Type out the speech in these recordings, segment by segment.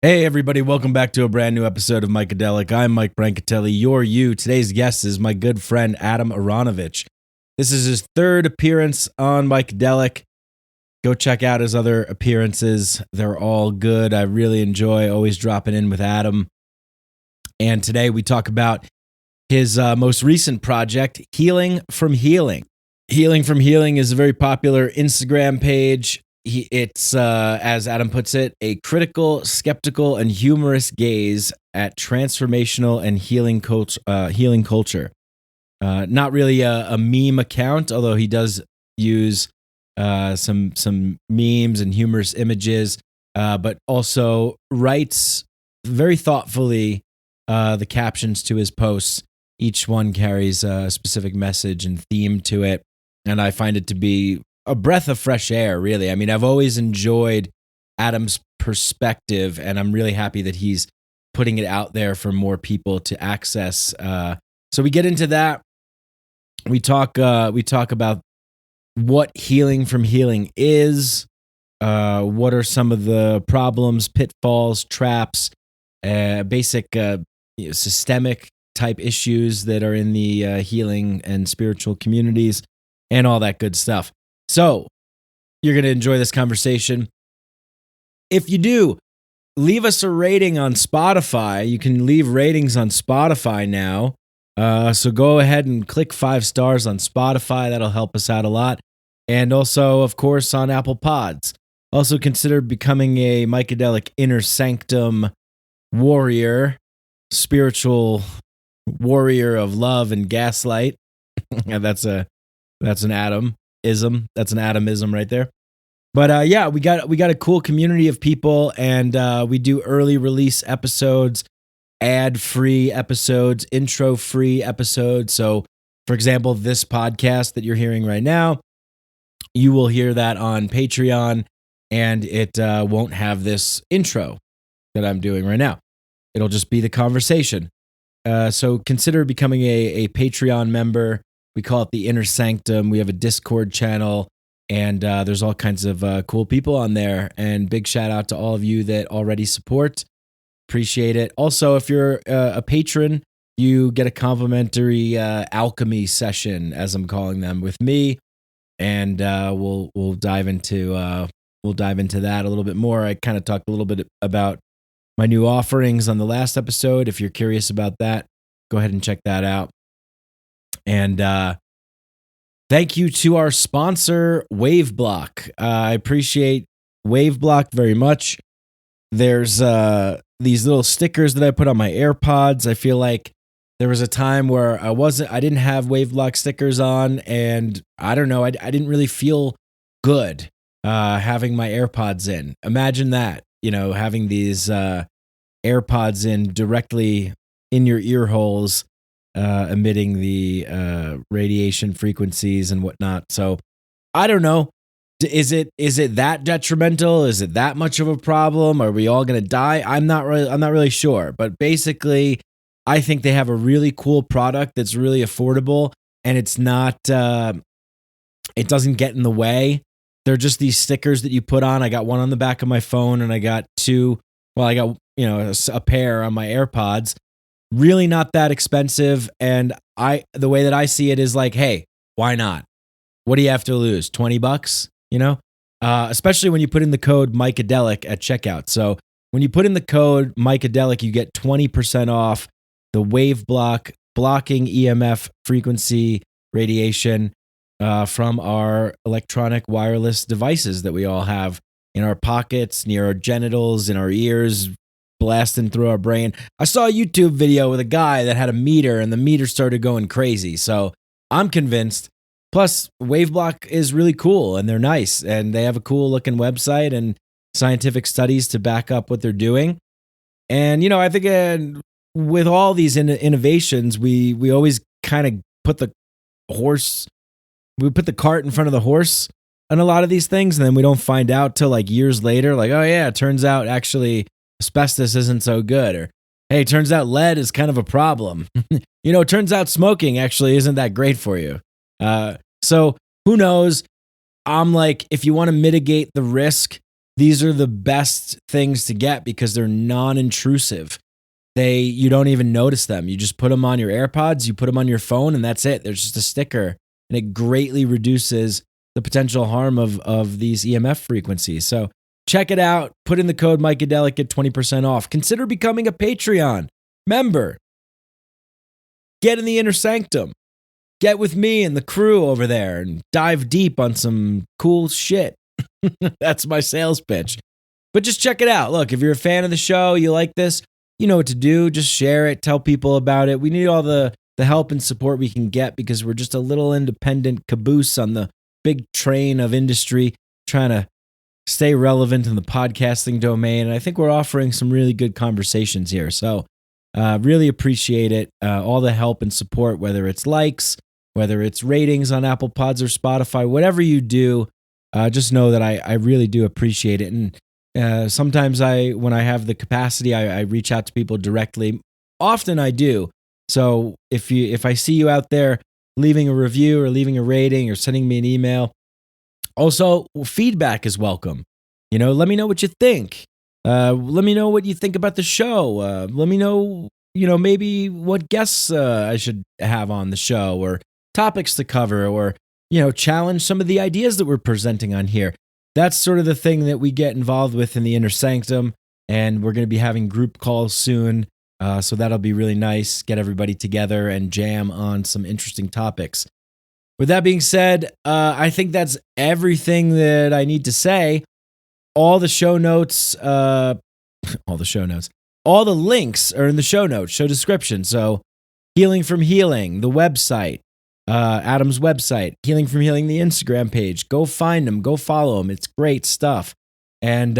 Hey everybody, welcome back to a brand new episode of Micadelic. I'm Mike Brancatelli, your you. Today's guest is my good friend Adam Aronovich. This is his third appearance on Micadelic. Go check out his other appearances. They're all good. I really enjoy always dropping in with Adam. And today we talk about his most recent project, Healing from Healing. Healing from Healing is a very popular Instagram page. It's, as Adam puts it, a critical, skeptical, and humorous gaze at transformational and healing culture. Not really a meme account, although he does use some memes and humorous images, but also writes very thoughtfully the captions to his posts. Each one carries a specific message and theme to it, and I find it to be a breath of fresh air, really. I mean, I've always enjoyed Adam's perspective, and I'm really happy that he's putting it out there for more people to access. So we get into that. We talk about what healing from healing is. What are some of the problems, pitfalls, traps, basic systemic type issues that are in the healing and spiritual communities, and all that good stuff. So, you're going to enjoy this conversation. If you do, leave us a rating on Spotify. You can leave ratings on Spotify now. So go ahead and click 5 stars on Spotify. That'll help us out a lot. And also, of course, on Apple Pods. Also consider becoming a Micadelic Inner Sanctum warrior, spiritual warrior of love and gaslight. That's an Adam. That's an Atomism right there. But yeah, we got a cool community of people, and we do early release episodes, ad-free episodes, intro-free episodes. So, for example, this podcast that you're hearing right now, you will hear that on Patreon, and it won't have this intro that I'm doing right now. It'll just be the conversation. So consider becoming a Patreon member. We call it the Inner Sanctum. We have a Discord channel, and there's all kinds of cool people on there. And big shout out to all of you that already support. Appreciate it. Also, if you're a patron, you get a complimentary alchemy session, as I'm calling them, with me, and we'll dive into that a little bit more. I kind of talked a little bit about my new offerings on the last episode. If you're curious about that, go ahead and check that out. And thank you to our sponsor, Waveblock. I appreciate Waveblock very much. There's these little stickers that I put on my AirPods. I feel like there was a time where I didn't have Waveblock stickers on, and I don't know, I didn't really feel good having my AirPods in. Imagine that, having these AirPods in directly in your ear holes, emitting the radiation frequencies and whatnot. So I don't know. Is it that detrimental? Is it that much of a problem? Are we all going to die? I'm not really sure. But basically, I think they have a really cool product that's really affordable, and it's not. It doesn't get in the way. They're just these stickers that you put on. I got one on the back of my phone, and I got two. Well, I got a pair on my AirPods. Really not that expensive, and the way that I see it is like, hey, why not? What do you have to lose? $20, especially when you put in the code Micadelic at checkout. So when you put in the code Micadelic, you get 20% off the Waveblock blocking EMF frequency radiation from our electronic wireless devices that we all have in our pockets, near our genitals, in our ears, blasting through our brain. I saw a YouTube video with a guy that had a meter, and the meter started going crazy. So I'm convinced. Plus, Waveblock is really cool, and they're nice, and they have a cool looking website and scientific studies to back up what they're doing. And I think with all these innovations, we always kind of put the cart in front of the horse on a lot of these things, and then we don't find out till like years later, like, oh yeah, it turns out actually asbestos isn't so good, or hey, it turns out lead is kind of a problem. It turns out smoking actually isn't that great for you. So who knows? I'm like, if you want to mitigate the risk, these are the best things to get because they're non-intrusive. You don't even notice them. You just put them on your AirPods, you put them on your phone, and that's it. There's just a sticker, and it greatly reduces the potential harm of these EMF frequencies. So check it out. Put in the code Micadelic, get 20% off. Consider becoming a Patreon member. Get in the inner sanctum. Get with me and the crew over there and dive deep on some cool shit. That's my sales pitch. But just check it out. Look, if you're a fan of the show, you like this, you know what to do. Just share it. Tell people about it. We need all the help and support we can get because we're just a little independent caboose on the big train of industry trying to stay relevant in the podcasting domain. And I think we're offering some really good conversations here. So really appreciate it. All the help and support, whether it's likes, whether it's ratings on Apple Pods or Spotify, whatever you do, just know that I really do appreciate it. And sometimes when I have the capacity, I reach out to people directly. Often I do. So if I see you out there leaving a review or leaving a rating or sending me an email, also feedback is welcome. Let me know what you think. Let me know what you think about the show. Let me know, maybe what guests I should have on the show or topics to cover or, challenge some of the ideas that we're presenting on here. That's sort of the thing that we get involved with in the Inner Sanctum, and we're going to be having group calls soon, so that'll be really nice. Get everybody together and jam on some interesting topics. With that being said, I think that's everything that I need to say. All the show notes, all the links are in the show notes, show description. So Healing from Healing, the website, Adam's website, Healing from Healing, the Instagram page. Go find them. Go follow them. It's great stuff. And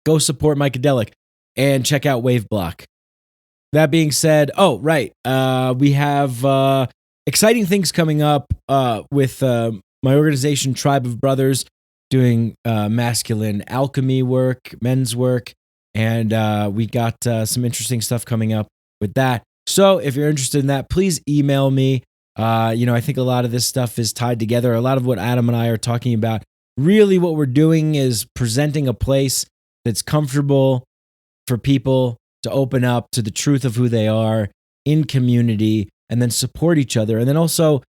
go support Micadelic and check out Waveblock. That being said, we have exciting things coming up with my organization, Tribe of Brothers, doing masculine alchemy work, men's work, and we got some interesting stuff coming up with that. So if you're interested in that, please email me. I think a lot of this stuff is tied together. A lot of what Adam and I are talking about, really what we're doing is presenting a place that's comfortable for people to open up to the truth of who they are in community and then support each other. And then also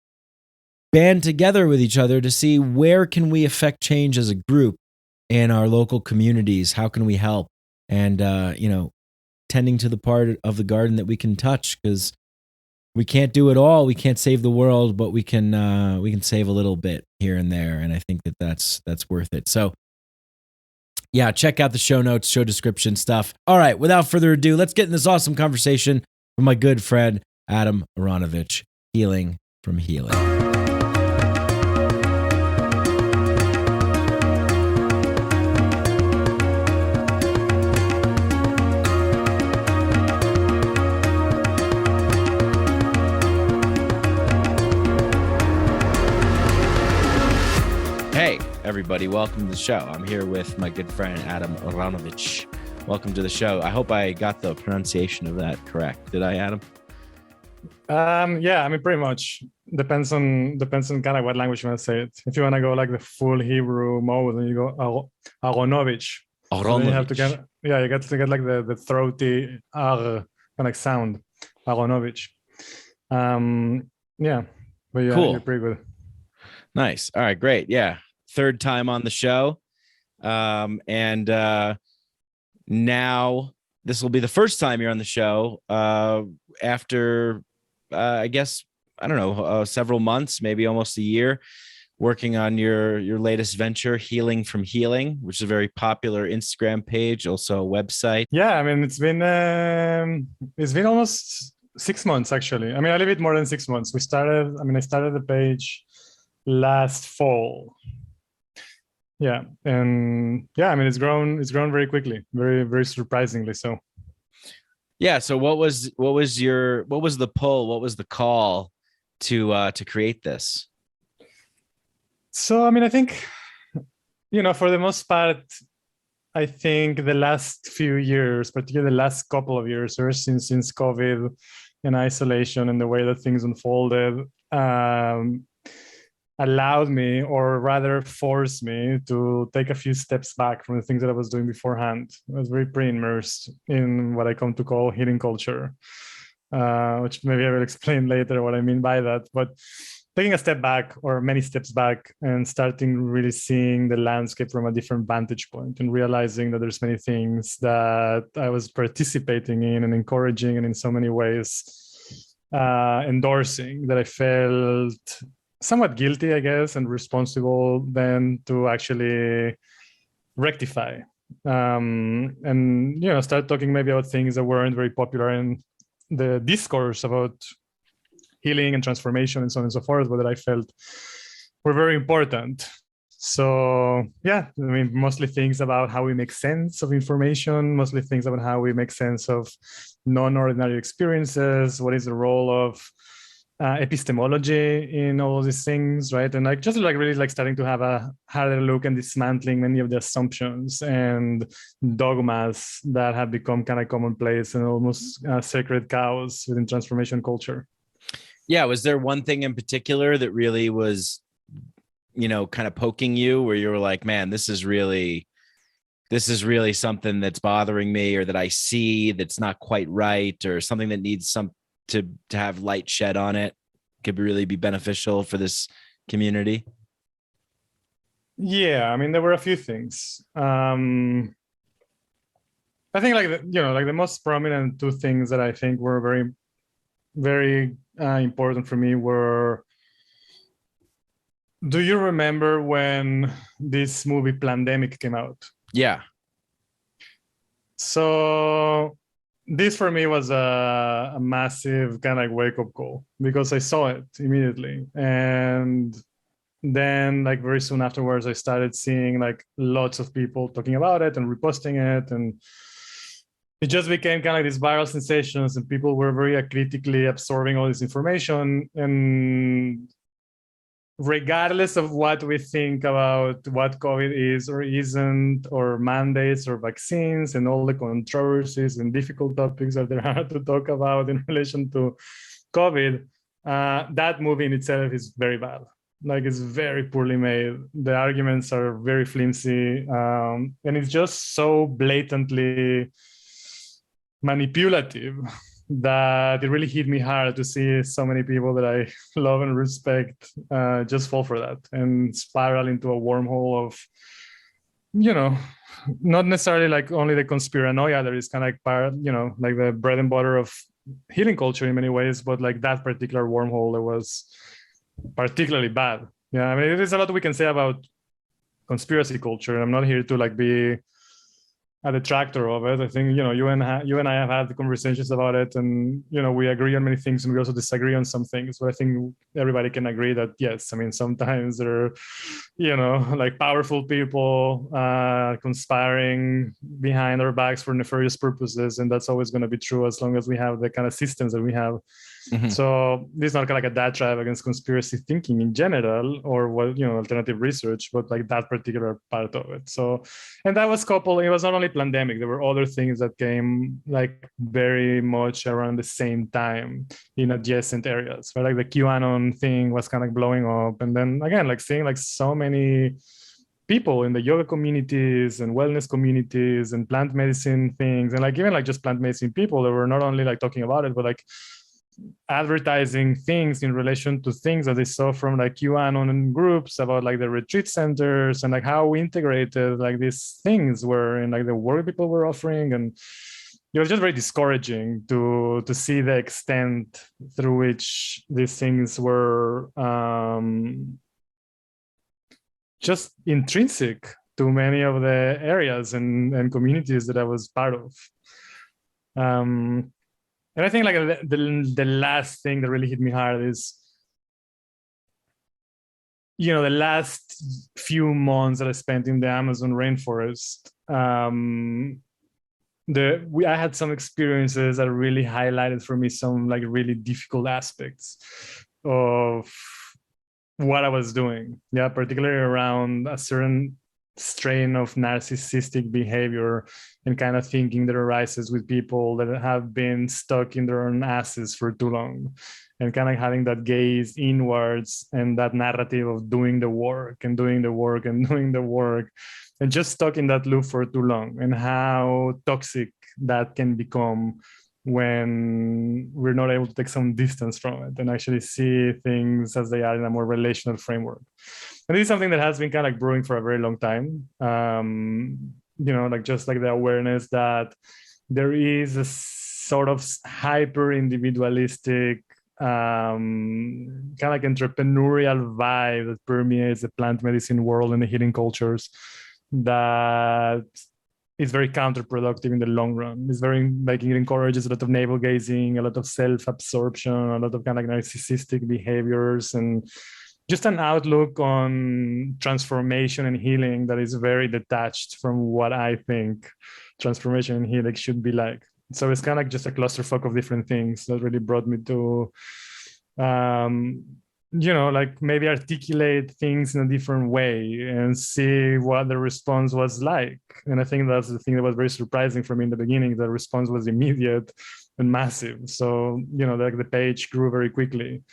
band together with each other to see where can we affect change as a group in our local communities. How can we help? And, tending to the part of the garden that we can touch, because we can't do it all. We can't save the world, but we can save a little bit here and there. And I think that's worth it. So yeah, check out the show notes, show description stuff. All right, without further ado, let's get in this awesome conversation with my good friend, Adam Aronovich, Healing from Healing. Hey, everybody, welcome to the show. I'm here with my good friend, Adam Aronovich. Welcome to the show. I hope I got the pronunciation of that correct. Did I, Adam? Yeah, pretty much. Depends on kind of what language you want to say it. If you want to go like the full Hebrew mode, then you go Aronovich. Aronovich. So then you have to you got to get like the throaty R kind of sound. Aronovich. Yeah. But yeah, cool. You're pretty good. Nice. All right, great. Yeah. Third time on the show. And now this will be the first time you're on the show after, I guess, I don't know, several months, maybe almost a year, working on your latest venture, Healing from Healing, which is a very popular Instagram page, also a website. Yeah, it's been almost 6 months, actually. A little bit more than 6 months. I started the page last fall. Yeah, and yeah, it's grown very quickly, very, very surprisingly so. Yeah. So what was the pull? What was the call to create this? So I think, for the most part, I think the last few years, particularly the last couple of years, ever since COVID and isolation and the way that things unfolded, allowed me, or rather forced me, to take a few steps back from the things that I was doing beforehand. I was very pre-immersed in what I come to call healing culture, which maybe I will explain later what I mean by that. But taking a step back, or many steps back, and starting really seeing the landscape from a different vantage point, and realizing that there's many things that I was participating in and encouraging, and in so many ways endorsing, that I felt somewhat guilty, I guess, and responsible then to actually rectify, and start talking maybe about things that weren't very popular in the discourse about healing and transformation and so on and so forth, but that I felt were very important. So yeah, I mean, mostly things about how we make sense of information, mostly things about how we make sense of non-ordinary experiences, what is the role of epistemology in all of these things, right? And like just like really like starting to have a harder look and dismantling many of the assumptions and dogmas that have become kind of commonplace and almost sacred cows within transformation culture. Yeah, was there one thing in particular that really was, kind of poking you, where you were like, man, this is really something that's bothering me, or that I see that's not quite right, or something that needs to have light shed on it, could really be beneficial for this community? Yeah, I mean, there were a few things. I think like the most prominent two things that I think were very, very important for me were, do you remember when this movie Plandemic came out? Yeah. So this for me was a massive kind of like wake-up call, because I saw it immediately. And then like very soon afterwards, I started seeing like lots of people talking about it and reposting it. And it just became kind of like these viral sensations, and people were very critically absorbing all this information. And regardless of what we think about what COVID is or isn't, or mandates or vaccines and all the controversies and difficult topics that there are to talk about in relation to COVID, that movie in itself is very bad. Like, it's very poorly made. The arguments are very flimsy, and it's just so blatantly manipulative that it really hit me hard to see so many people that I love and respect just fall for that and spiral into a wormhole of, not necessarily like only the conspiranoia that is kind of like part, like the bread and butter of healing culture in many ways, but like that particular wormhole that was particularly bad. Yeah, I mean, there's a lot we can say about conspiracy culture. I'm not here to like be a detractor of it. I think you and I have had the conversations about it, and we agree on many things, and we also disagree on some things. But I think everybody can agree that yes, I mean, sometimes there are like powerful people conspiring behind our backs for nefarious purposes, and that's always going to be true as long as we have the kind of systems that we have. Mm-hmm. So this is not like a diatribe against conspiracy thinking in general, or what alternative research, but like that particular part of it. So, and that was coupled. It was not only pandemic. There were other things that came like very much around the same time in adjacent areas. Right, like the QAnon thing was kind of blowing up, and then again, like seeing like so many people in the yoga communities and wellness communities and plant medicine things, and like even like just plant medicine people that were not only like talking about it, but like advertising things in relation to things that they saw from like QAnon groups about like the retreat centers, and like how integrated like these things were in like the work people were offering. And it was just very discouraging to see the extent through which these things were just intrinsic to many of the areas and communities that I was part of. And I think like the last thing that really hit me hard is, the last few months that I spent in the Amazon rainforest. I had some experiences that really highlighted for me some like really difficult aspects of what I was doing. Yeah, particularly around a certain strain of narcissistic behavior and kind of thinking that arises with people that have been stuck in their own asses for too long, and kind of having that gaze inwards and that narrative of doing the work and doing the work and doing the work, and just stuck in that loop for too long, and how toxic that can become when we're not able to take some distance from it and actually see things as they are in a more relational framework. And this is something that has been kind of like brewing for a very long time. Like just like the awareness that there is a sort of hyper individualistic, kind of like entrepreneurial vibe that permeates the plant medicine world and the healing cultures that is very counterproductive in the long run. It's very like it encourages a lot of navel gazing, a lot of self-absorption, a lot of kind of like narcissistic behaviors, and just an outlook on transformation and healing that is very detached from what I think transformation and healing should be like. So it's kind of like just a clusterfuck of different things that really brought me to like maybe articulate things in a different way and see what the response was like. And I think that's the thing that was very surprising for me in the beginning. The response was immediate and massive. So, like the page grew very quickly.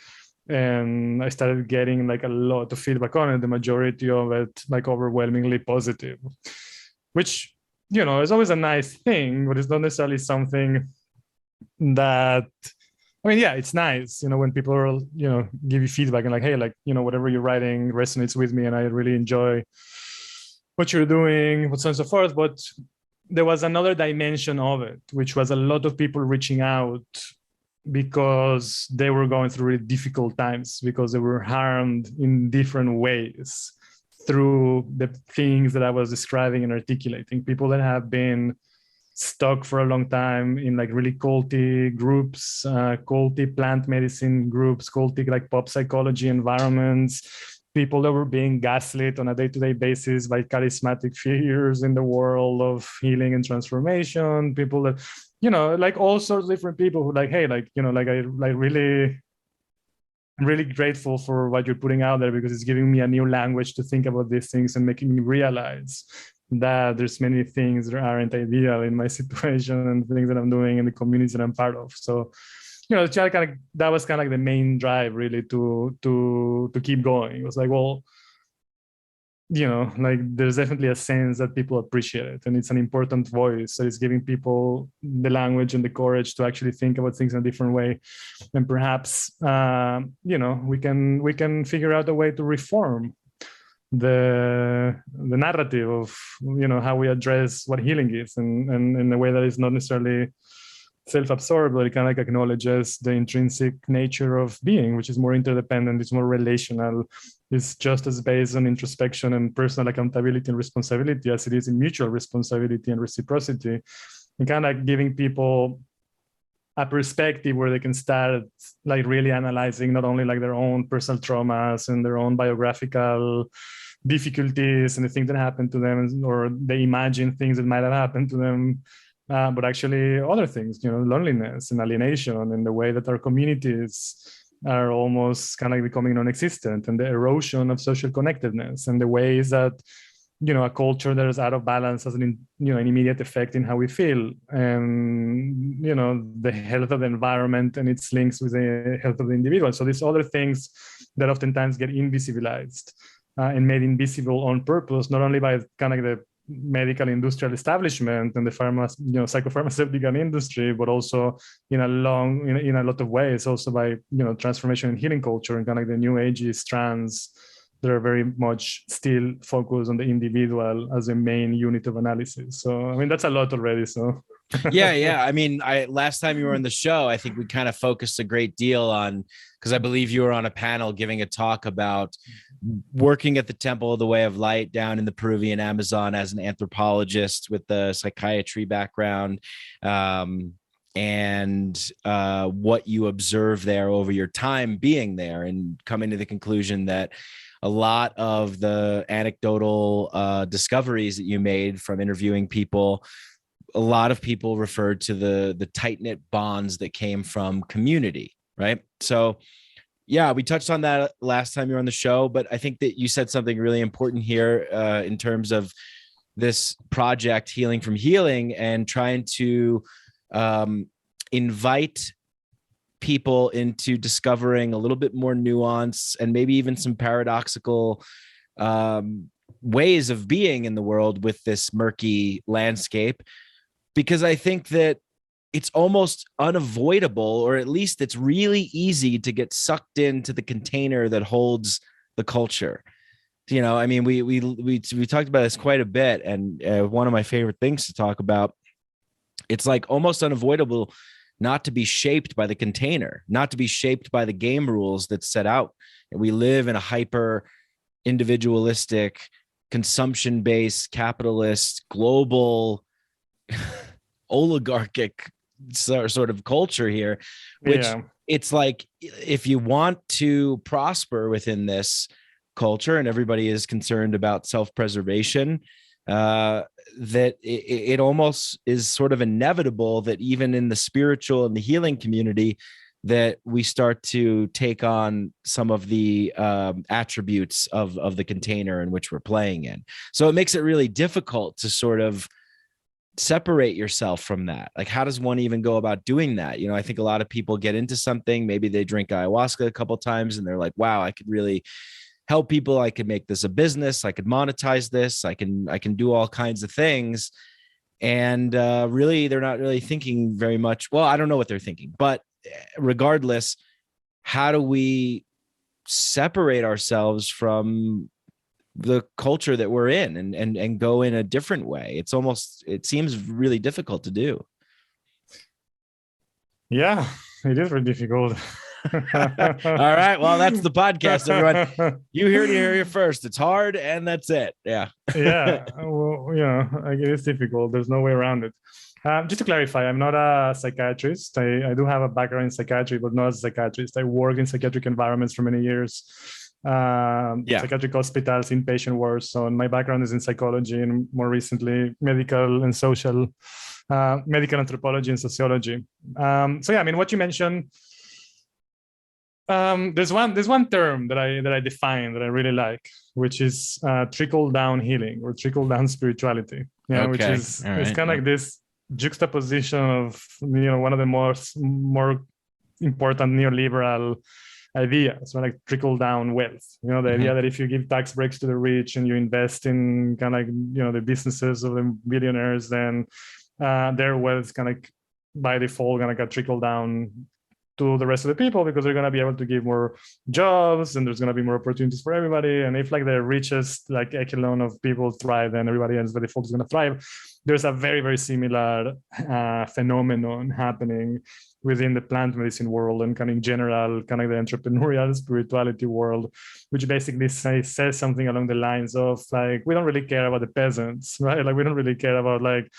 And I started getting like a lot of feedback on it, the majority of it like overwhelmingly positive, which, is always a nice thing, but it's not necessarily something that, it's nice, when people are, give you feedback and like, hey, like, whatever you're writing resonates with me and I really enjoy what you're doing, so on and so forth. But there was another dimension of it, which was a lot of people reaching out because they were going through really difficult times, because they were harmed in different ways through the things that I was describing and articulating. People that have been stuck for a long time in like really culty groups, culty plant medicine groups, culty like pop psychology environments, people that were being gaslit on a day-to-day basis by charismatic figures in the world of healing and transformation, people that, like all sorts of different people who like, hey, like, like I like really, really grateful for what you're putting out there, because it's giving me a new language to think about these things and making me realize that there's many things that aren't ideal in my situation and things that I'm doing in the communities that I'm part of. So, that was kind of like the main drive really to keep going. It was like, well, like there's definitely a sense that people appreciate it, and it's an important voice. So it's giving people the language and the courage to actually think about things in a different way. And perhaps, we can figure out a way to reform the narrative of how we address what healing is, and in a way that is not necessarily self-absorbed, but it kind of like acknowledges the intrinsic nature of being, which is more interdependent, it's more relational, it's just as based on introspection and personal accountability and responsibility as it is in mutual responsibility and reciprocity, and kind of like giving people a perspective where they can start like really analyzing not only like their own personal traumas and their own biographical difficulties and the things that happened to them, or they imagine things that might have happened to them, but actually other things, loneliness and alienation, and the way that our communities are almost kind of like becoming non-existent, and the erosion of social connectedness, and the ways that a culture that is out of balance has an immediate effect in how we feel, and the health of the environment and its links with the health of the individual. So these other things that oftentimes get invisibilized and made invisible on purpose, not only by kind of the medical industrial establishment and the psychopharmaceutical industry, but also in a lot of ways also by transformation and healing culture and kind of like the new agey strands that are very much still focused on the individual as a main unit of analysis. So that's a lot already. So yeah. Last time you were on the show, I think we kind of focused a great deal on, because I believe you were on a panel giving a talk about working at the Temple of the Way of Light down in the Peruvian Amazon as an anthropologist with the psychiatry background, and what you observe there over your time being there, and coming to the conclusion that a lot of the anecdotal discoveries that you made from interviewing people, a lot of people referred to the tight-knit bonds that came from community, right? So Yeah, we touched on that last time you were on the show, but I think that you said something really important here in terms of this project, Healing from Healing, and trying to invite people into discovering a little bit more nuance and maybe even some paradoxical ways of being in the world with this murky landscape. Because I think that it's almost unavoidable, or at least it's really easy to get sucked into the container that holds the culture. You know, I mean, we talked about this quite a bit, and one of my favorite things to talk about. It's like almost unavoidable not to be shaped by the container, not to be shaped by the game rules that set out. And we live in a hyper individualistic, consumption-based, capitalist, global, oligarchic sort of culture here, which it's like, if you want to prosper within this culture, and everybody is concerned about self-preservation, that it almost is sort of inevitable that even in the spiritual and the healing community, that we start to take on some of the attributes of the container in which we're playing in. So it makes it really difficult to sort of separate yourself from that. Like, how does one even go about doing that? You know, I think a lot of people get into something, maybe they drink ayahuasca a couple of times and they're like, wow, I could really help people. I could make this a business. I could monetize this. I can do all kinds of things. And really, they're not really thinking very much. Well, I don't know what they're thinking, but regardless, how do we separate ourselves from the culture that we're in and go in a different way? It seems really difficult to do. Yeah, it is very difficult. All right, well, that's the podcast, everyone. You heard it here first. It's hard, and that's it. Yeah. Yeah, well, it is difficult. There's no way around it. Just to clarify, I'm not a psychiatrist. I do have a background in psychiatry, but not as a psychiatrist. I worked in psychiatric environments for many years. Psychiatric hospitals, inpatient wards. So my background is in psychology, and more recently, medical and social, medical anthropology and sociology. So yeah, I mean, what you mentioned, there's one term that I define that I really like, which is trickle down healing or trickle down spirituality. Yeah, okay. Which is it's kind of like this juxtaposition of one of the more important neoliberal ideas, so like trickle down wealth. The idea that if you give tax breaks to the rich and you invest in kind of like the businesses of the billionaires, then their wealth kind of by default gonna get trickle down to the rest of the people, because they're going to be able to give more jobs and there's going to be more opportunities for everybody. And if like the richest like echelon of people thrive, then everybody else by default is going to thrive. There's a very, very similar phenomenon happening within the plant medicine world and kind of in general, kind of the entrepreneurial spirituality world, which basically says something along the lines of like, we don't really care about the peasants, right? Like we don't really care about like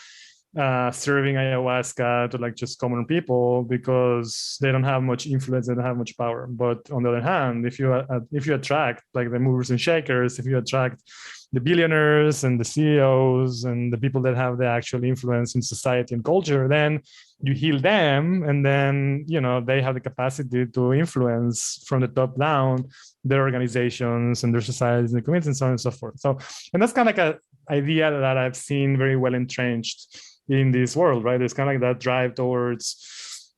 serving ayahuasca to like just common people, because they don't have much influence, they don't have much power. But on the other hand, if you attract like the movers and shakers, if you attract the billionaires and the CEOs and the people that have the actual influence in society and culture, then you heal them, and then they have the capacity to influence from the top down their organizations and their societies and communities and so on and so forth. So, and that's kind of like an idea that I've seen very well entrenched in this world, right? There's kind of like that drive towards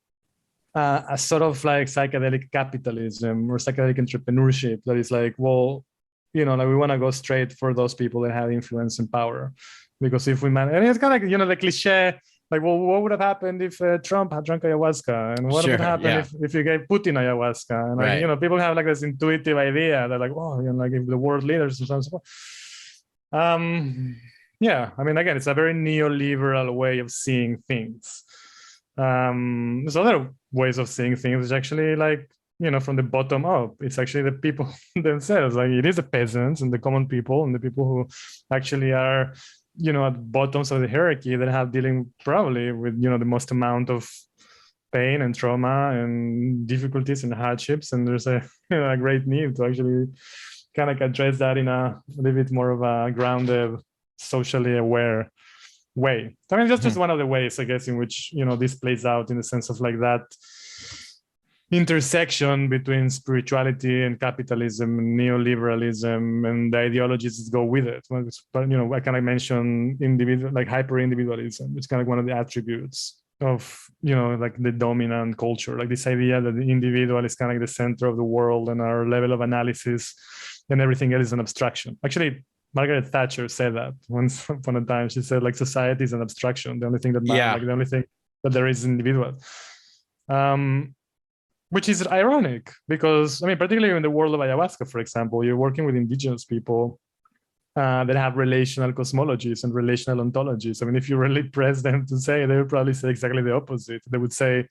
a sort of like psychedelic capitalism or psychedelic entrepreneurship that is like, well, like we want to go straight for those people that have influence and power, because if we and it's kind of like the cliche, like, well, what would have happened if Trump had drunk ayahuasca, and what would happen if you gave Putin ayahuasca, and like people have like this intuitive idea that like, oh, like if the world leaders and so on and so forth. Yeah, I mean, again, it's a very neoliberal way of seeing things. There's other ways of seeing things, which actually like, from the bottom up, it's actually the people themselves. Like it is the peasants and the common people and the people who actually are, at bottoms of the hierarchy that have dealing probably with, the most amount of pain and trauma and difficulties and hardships. And there's a, a great need to actually kind of address that in a little bit more of a grounded, socially aware way. I mean, that's just one of the ways, I guess, in which this plays out, in the sense of like that intersection between spirituality and capitalism, and neoliberalism, and the ideologies that go with it. But I kind of mention individual, like hyper individualism. It's kind of one of the attributes of like the dominant culture, like this idea that the individual is kind of like the center of the world, and our level of analysis and everything else is an abstraction. Actually, Margaret Thatcher said that once upon a time. She said like society is an abstraction. The only thing that matters, like the only thing that there is individual. Which is ironic because, I mean, particularly in the world of ayahuasca, for example, you're working with indigenous people that have relational cosmologies and relational ontologies. I mean, if you really press them to say, they would probably say exactly the opposite. They would say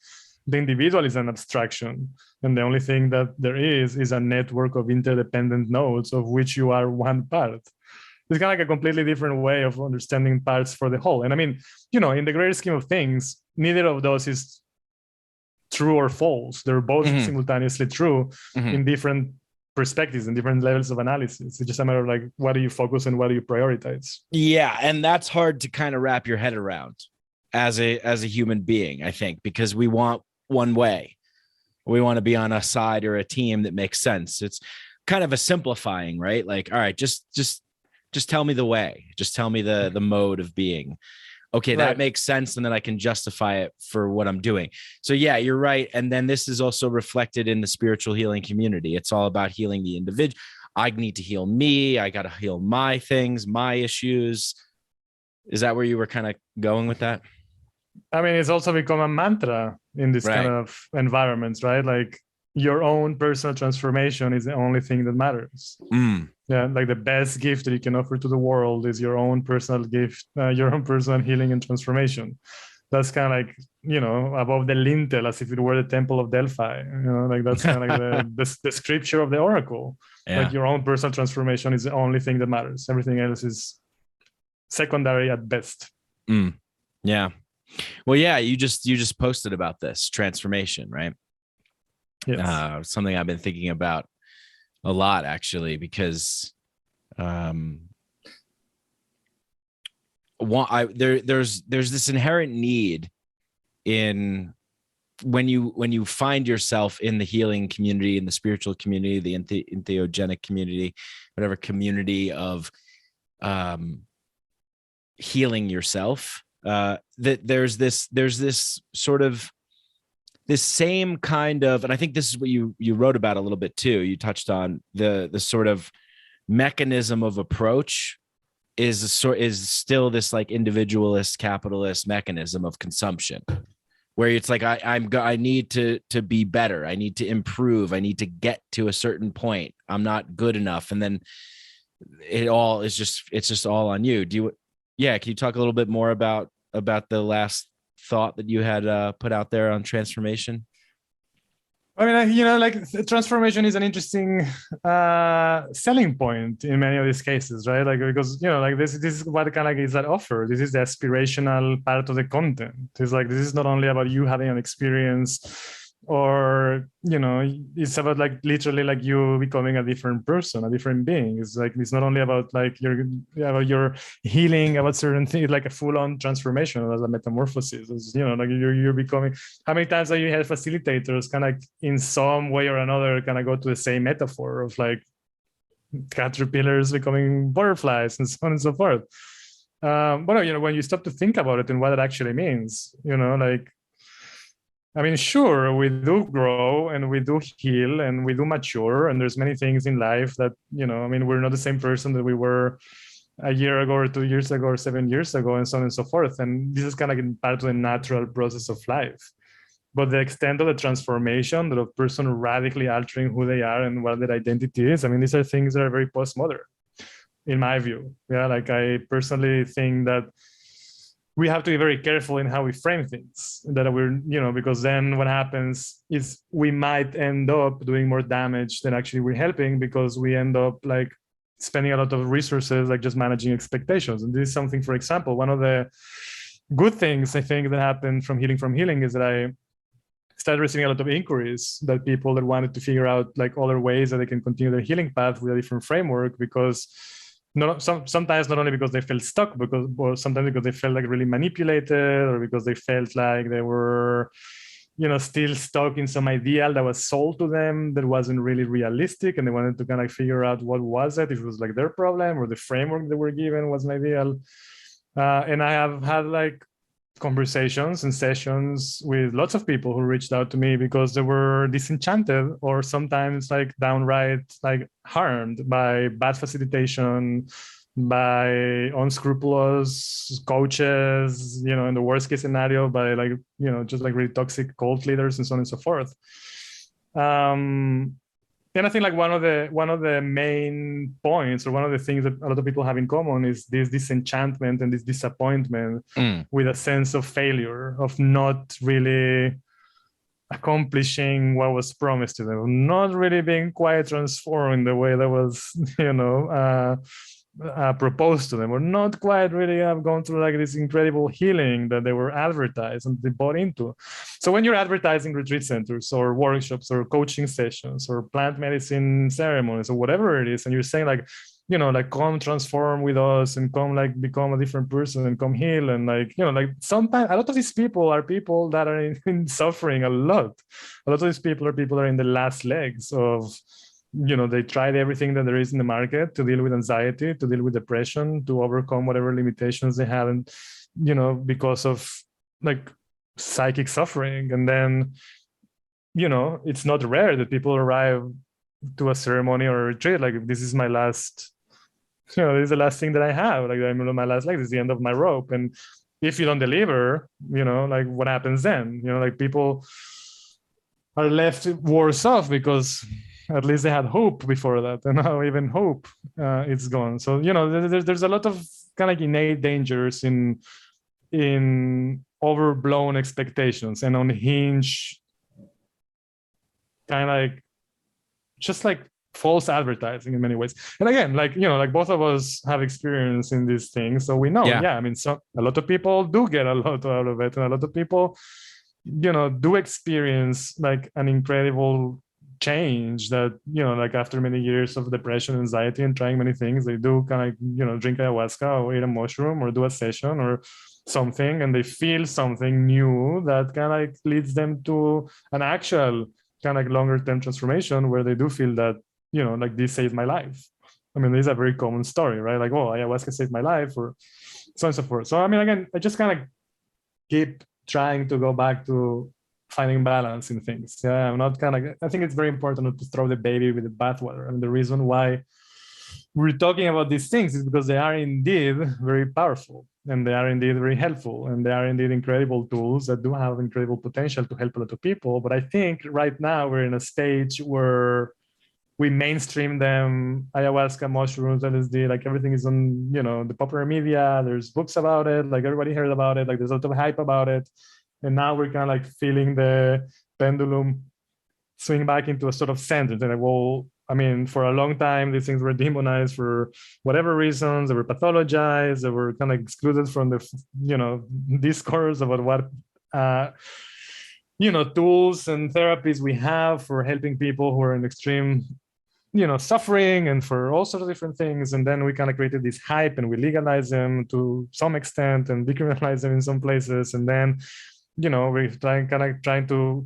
the individual is an abstraction, and the only thing that there is a network of interdependent nodes of which you are one part. It's kind of like a completely different way of understanding parts for the whole. And I mean, in the greater scheme of things, neither of those is true or false. They're both simultaneously true in different perspectives and different levels of analysis. It's just a matter of like, what do you focus on, what do you prioritize? Yeah, and that's hard to kind of wrap your head around as a human being, I think, because we want one way. We want to be on a side or a team that makes sense. It's kind of a simplifying, right? Like, all right, just tell me the way. Just tell me the mode of being. Okay, that makes sense. And then I can justify it for what I'm doing. So yeah, you're right. And then this is also reflected in the spiritual healing community. It's all about healing the individual. I need to heal me. I got to heal my things, my issues. Is that where you were kind of going with that? I mean, it's also become a mantra in this kind of environments, right? Like your own personal transformation is the only thing that matters. Yeah, like the best gift that you can offer to the world is your own personal gift, your own personal healing and transformation. That's kind of like, above the lintel, as if it were the temple of Delphi. Like that's kind of like the scripture of the oracle. Yeah. Like your own personal transformation is the only thing that matters. Everything else is secondary at best. Yeah. Well, yeah, you just posted about this transformation, right? Yes. Something I've been thinking about a lot, actually, because there's this inherent need in when you find yourself in the healing community, in the spiritual community, the entheogenic community, whatever community of healing yourself, that there's this sort of this same kind of, and I think this is what you wrote about a little bit too. You touched on the sort of mechanism of approach is still this like individualist capitalist mechanism of consumption, where it's like I need to be better, I need to improve, I need to get to a certain point, I'm not good enough, and then it's just all on you. Can you talk a little bit more about the last thought that you had put out there on transformation? I mean, like transformation is an interesting selling point in many of these cases, right? Like, because, like this is what kind of like is that offer. This is the aspirational part of the content. It's like, this is not only about you having an experience, or, it's about like literally like you becoming a different person, a different being. It's like, it's not only about like your healing, about certain things, like a full-on transformation, as a metamorphosis. It's, like you're becoming. How many times have you had facilitators kind of like in some way or another kind of go to the same metaphor of like caterpillars becoming butterflies and so on and so forth? But when you stop to think about it and what it actually means, like, I mean, sure, we do grow and we do heal and we do mature, and there's many things in life that, I mean, we're not the same person that we were a year ago or 2 years ago or 7 years ago, and so on and so forth. And this is kind of part of the natural process of life. But the extent of the transformation, that a person radically altering who they are and what their identity is, I mean, these are things that are very postmodern, in my view. Yeah, like I personally think that we have to be very careful in how we frame things, that we're, because then what happens is we might end up doing more damage than actually we're helping, because we end up like spending a lot of resources, like just managing expectations. And this is something, for example, one of the good things I think that happened from healing is that I started receiving a lot of inquiries that people that wanted to figure out like other ways that they can continue their healing path with a different framework, because sometimes not only because they felt stuck, or sometimes because they felt like really manipulated, or because they felt like they were, still stuck in some ideal that was sold to them that wasn't really realistic, and they wanted to kind of figure out what was it, if it was like their problem or the framework they were given wasn't ideal. And I have had like conversations and sessions with lots of people who reached out to me because they were disenchanted or sometimes like downright like harmed by bad facilitation, by unscrupulous coaches, in the worst case scenario, by like, just like really toxic cult leaders and so on and so forth. And I think like one of the main points, or one of the things that a lot of people have in common, is this disenchantment and this disappointment with a sense of failure, of not really accomplishing what was promised to them, not really being quite transformed in the way that was, proposed to them, or not quite really have gone through like this incredible healing that they were advertised and they bought into. So when you're advertising retreat centers or workshops or coaching sessions or plant medicine ceremonies or whatever it is, and you're saying like, like come transform with us and come like become a different person and come heal, and like, like sometimes a lot of these people are people that are in suffering a lot. A lot of these people are in the last legs of, they tried everything that there is in the market to deal with anxiety, to deal with depression, to overcome whatever limitations they had, and, because of like psychic suffering. And then, it's not rare that people arrive to a ceremony or a retreat like, this is my last, this is the last thing that I have. Like, I'm on my last leg, this is the end of my rope. And if you don't deliver, like what happens then? Like people are left worse off because at least they had hope before that, and now even hope it's gone. So there's a lot of kind of like innate dangers in overblown expectations and unhinged kind of like just like false advertising in many ways. And again, like like both of us have experience in these things, so we know. I mean, so a lot of people do get a lot out of it, and a lot of people do experience like an incredible change that, like after many years of depression, anxiety, and trying many things, they do kind of, drink ayahuasca or eat a mushroom or do a session or something, and they feel something new that kind of like leads them to an actual kind of like longer term transformation where they do feel that, like this saved my life. I mean, this is a very common story, right? Like, oh, ayahuasca saved my life, or so on and so forth. So, I mean, again, I just kind of keep trying to go back to finding balance in things. I'm not I think it's very important not to throw the baby with the bathwater. And the reason why we're talking about these things is because they are indeed very powerful, and they are indeed very helpful, and they are indeed incredible tools that do have incredible potential to help a lot of people. But I think right now we're in a stage where we mainstream them, ayahuasca, mushrooms, LSD, like everything is on, the popular media. There's books about it, like everybody heard about it, like there's a lot of hype about it. And now we're kind of like feeling the pendulum swing back into a sort of center. And like, well, I mean, for a long time, these things were demonized for whatever reasons. They were pathologized. They were kind of excluded from the, discourse about what, tools and therapies we have for helping people who are in extreme, suffering, and for all sorts of different things. And then we kind of created this hype, and we legalize them to some extent and decriminalize them in some places. And then, we're trying to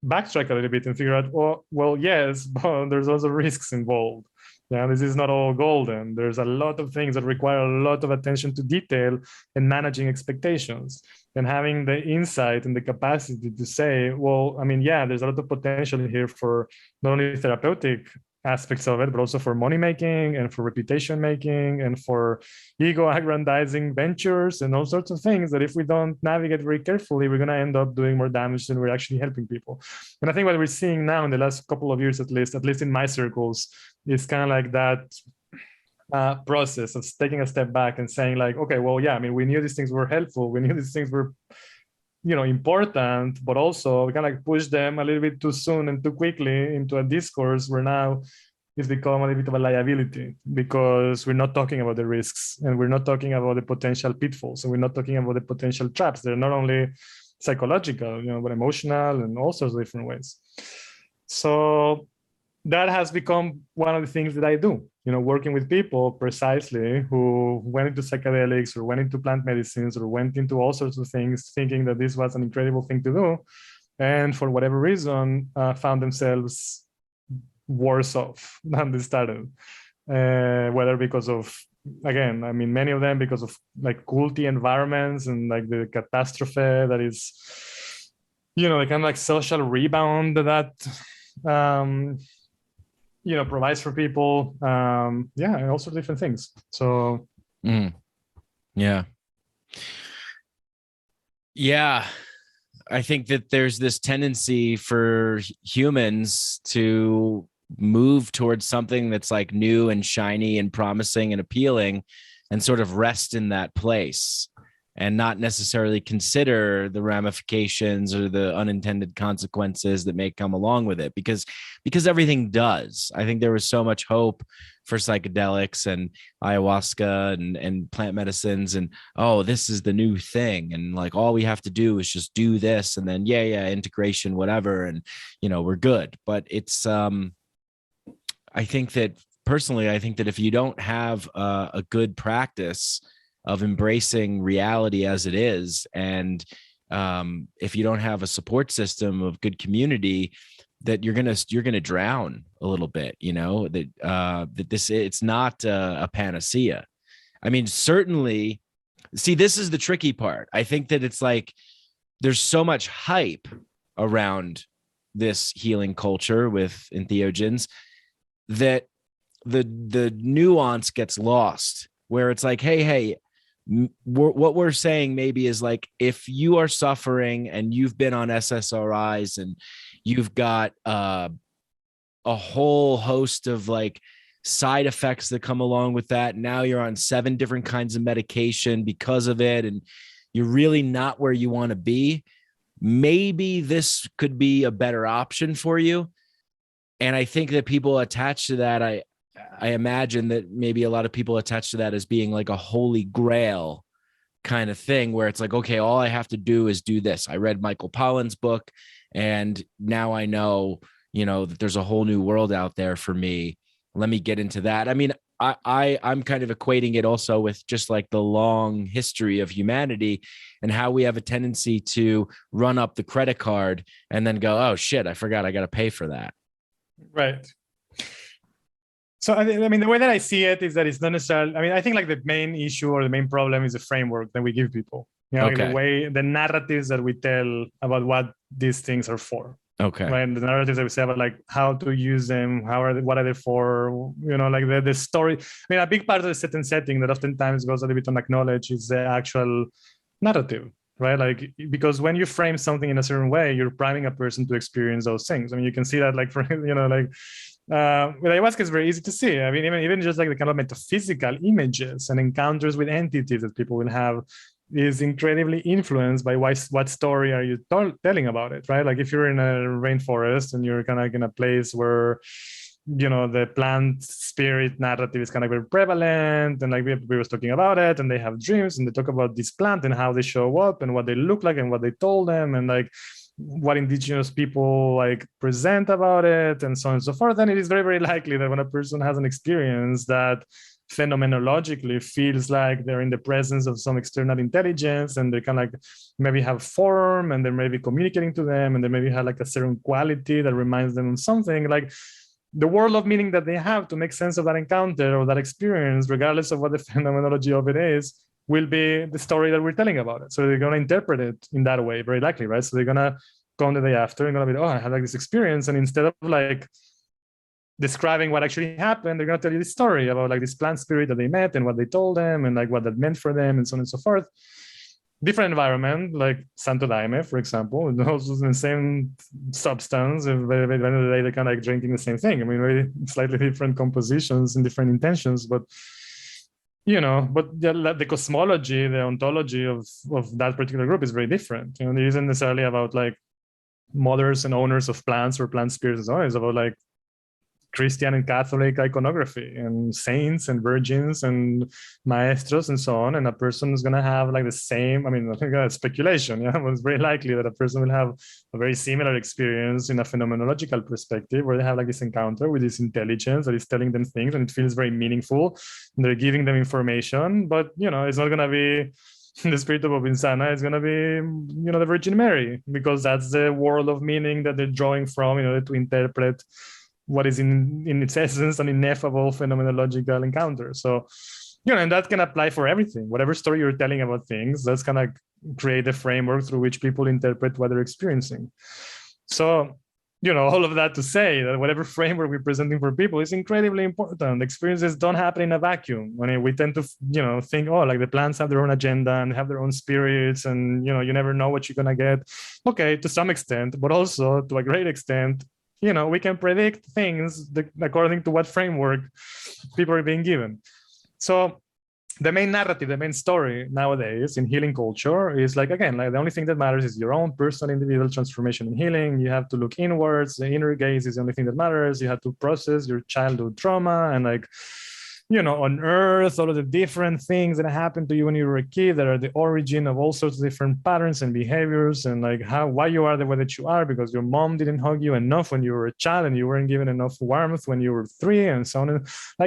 backtrack a little bit and figure out, well, yes, but there's also risks involved. This is not all golden. There's a lot of things that require a lot of attention to detail and managing expectations, and having the insight and the capacity to say, well, I mean, there's a lot of potential here for not only therapeutic aspects of it, but also for money making and for reputation making and for ego aggrandizing ventures and all sorts of things that if we don't navigate very carefully, we're going to end up doing more damage than we're actually helping people. And I think what we're seeing now in the last couple of years, at least in my circles, is kind of like that process of taking a step back and saying like, okay, well, I mean, we knew these things were helpful. We knew these things were important, but also we kind of like push them a little bit too soon and too quickly into a discourse where now it's become a little bit of a liability, because we're not talking about the risks, and we're not talking about the potential pitfalls, and we're not talking about the potential traps. They're not only psychological, but emotional and all sorts of different ways. So that has become one of the things that I do, working with people precisely who went into psychedelics or went into plant medicines or went into all sorts of things thinking that this was an incredible thing to do. and for whatever reason found themselves worse off than they started. Whether because of, again, I mean, many of them because of like culty environments and like the catastrophe that is, the kind of like social rebound that provides for people. And also different things. So yeah. I think that there's this tendency for humans to move towards something that's like new and shiny and promising and appealing, and sort of rest in that place and not necessarily consider the ramifications or the unintended consequences that may come along with it, because everything does. I think there was so much hope for psychedelics and ayahuasca and plant medicines, and this is the new thing, and like all we have to do is just do this, and then integration, whatever, and we're good. But it's I think that if you don't have a good practice of embracing reality as it is, and if you don't have a support system of good community, that you're gonna drown a little bit. It's not a panacea. I mean, certainly. See, this is the tricky part. I think that it's like there's so much hype around this healing culture with entheogens that the nuance gets lost, where it's like, hey, what we're saying maybe is like, if you are suffering and you've been on SSRIs and you've got a whole host of like side effects that come along with that, now you're on 7 different kinds of medication because of it, and you're really not where you want to be, maybe this could be a better option for you. And I think that people attached to that, I imagine that maybe a lot of people attach to that as being like a holy grail kind of thing, where it's like, okay, all I have to do is do this. I read Michael Pollan's book, and now I know, that there's a whole new world out there for me. Let me get into that. I mean, I'm kind of equating it also with just like the long history of humanity and how we have a tendency to run up the credit card and then go, oh shit, I forgot I got to pay for that. Right. So, I mean, the way that I see it is that it's not necessarily, I mean, I think like the main issue or the main problem is the framework that we give people, like the narratives that we tell about what these things are for. Okay. Right. The narratives that we say about like how to use them, what are they for, like the story. I mean, a big part of the set and setting that oftentimes goes a little bit unacknowledged is the actual narrative, right? Like, because when you frame something in a certain way, you're priming a person to experience those things. I mean, you can see that like, with ayahuasca, it's very easy to see. I mean, even just like the kind of metaphysical images and encounters with entities that people will have is incredibly influenced by what story are you telling about it, right? Like if you're in a rainforest and you're kind of in a place where the plant spirit narrative is kind of very prevalent, and like we was talking about it, and they have dreams and they talk about this plant and how they show up and what they look like and what they told them and like what indigenous people like present about it and so on and so forth, then it is very, very likely that when a person has an experience that phenomenologically feels like they're in the presence of some external intelligence, and they kind of like maybe have form, and they're maybe communicating to them, and they maybe have like a certain quality that reminds them of something, like the world of meaning that they have to make sense of that encounter or that experience, regardless of what the phenomenology of it is, will be the story that we're telling about it. So they're going to interpret it in that way, very likely, right? So they're going to come the day after and going to be, I had like this experience, and instead of like describing what actually happened, they're going to tell you this story about like this plant spirit that they met and what they told them and like what that meant for them and so on and so forth. Different environment, like Santo Daime, for example, also the same substance. By the end of the day, they're kind of like drinking the same thing. I mean, very slightly different compositions and different intentions, but the cosmology, the ontology of that particular group is very different. It isn't necessarily about like mothers and owners of plants or plant spirits and so on. It's about like Christian and Catholic iconography and saints and virgins and maestros and so on. And a person is going to have like the same, I mean, I think that's speculation. But it's very likely that a person will have a very similar experience in a phenomenological perspective, where they have like this encounter with this intelligence that is telling them things and it feels very meaningful. And they're giving them information, but it's not going to be the spirit of Insana is going to be, the Virgin Mary, because that's the world of meaning that they're drawing from, to interpret what is in its essence an ineffable phenomenological encounter. So, and that can apply for everything. Whatever story you're telling about things, that's going to create a framework through which people interpret what they're experiencing. So, all of that to say that whatever framework we're presenting for people is incredibly important. Experiences don't happen in a vacuum. I mean, we tend to, think, like the plants have their own agenda and have their own spirits, and, you never know what you're going to get. Okay, to some extent, but also to a great extent, we can predict things according to what framework people are being given. So the main narrative, the main story nowadays in healing culture is again, the only thing that matters is your own personal individual transformation and healing. You have to look inwards. The inner gaze is the only thing that matters. You have to process your childhood trauma and unearth all of the different things that happened to you when you were a kid that are the origin of all sorts of different patterns and behaviors, and why you are the way that you are because your mom didn't hug you enough when you were a child and you weren't given enough warmth when you were 3, and so on.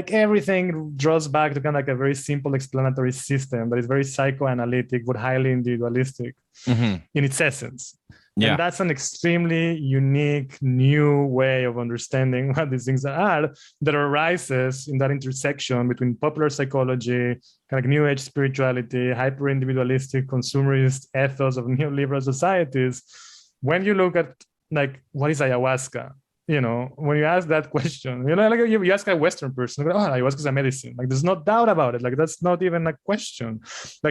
Everything draws back to kind of a very simple explanatory system that is very psychoanalytic but highly individualistic in its essence. Yeah. And that's an extremely unique new way of understanding what these things are that arises in that intersection between popular psychology, kind of new age spirituality, hyper-individualistic consumerist ethos of neoliberal societies. When you look at what is ayahuasca? When you ask that question, you ask a Western person, ayahuasca is a medicine. There's no doubt about it. That's not even a question.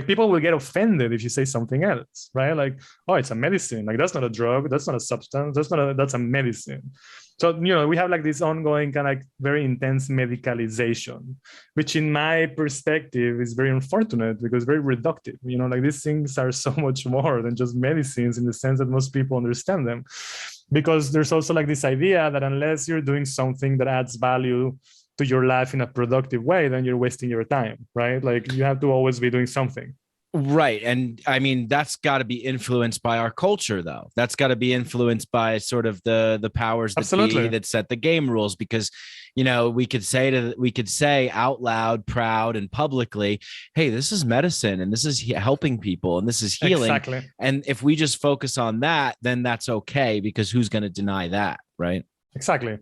People will get offended if you say something else, right? It's a medicine. That's not a drug. That's not a substance. That's a medicine. So, we have this ongoing kind of very intense medicalization, which in my perspective is very unfortunate because very reductive. These things are so much more than just medicines in the sense that most people understand them. Because there's also this idea that unless you're doing something that adds value to your life in a productive way, then you're wasting your time, right? You have to always be doing something. Right. And I mean, that's got to be influenced by our culture, though. That's got to be influenced by sort of the powers that be that set the game rules, because, we could say out loud, proud and publicly, hey, this is medicine and this is helping people and this is healing. Exactly. And if we just focus on that, then that's okay, because who's going to deny that? Right. Exactly.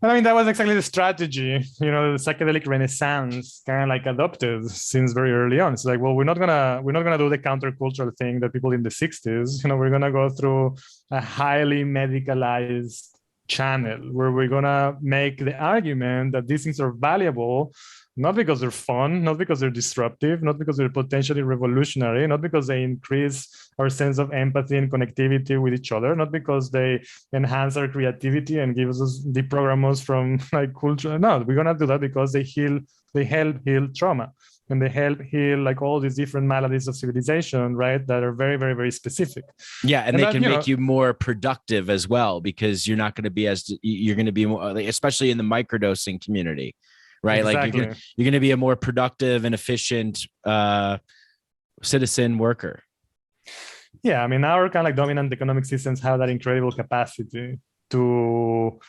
I mean, that was exactly the strategy, the psychedelic renaissance kind of adopted since very early on. It's we're not gonna do the countercultural thing that people in the 60s, we're gonna go through a highly medicalized channel where we're gonna make the argument that these things are valuable, not because they're fun, not because they're disruptive, not because they're potentially revolutionary, not because they increase our sense of empathy and connectivity with each other, not because they enhance our creativity and give us deprogram us from culture. No, we're gonna do that because they help heal trauma, and they help heal all these different maladies of civilization, right? That are very, very, very specific. Yeah, and they can make you more productive as well, because you're not going to be you're going to be more, especially in the microdosing community. Right. Exactly. You're going to be a more productive and efficient citizen worker. Yeah. I mean, our kind of dominant economic systems have that incredible capacity to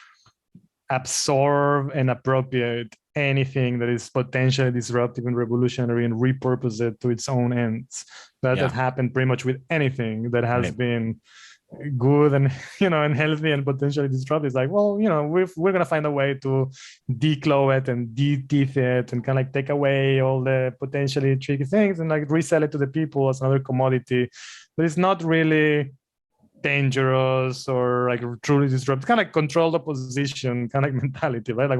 absorb and appropriate anything that is potentially disruptive and revolutionary and repurpose it to its own ends. That happened pretty much with anything that has been good and and healthy and potentially disruptive. It's we're gonna find a way to declaw it and de-teeth it and kind of take away all the potentially tricky things and resell it to the people as another commodity that is not really dangerous or truly disruptive, kind of controlled opposition kind of mentality, right?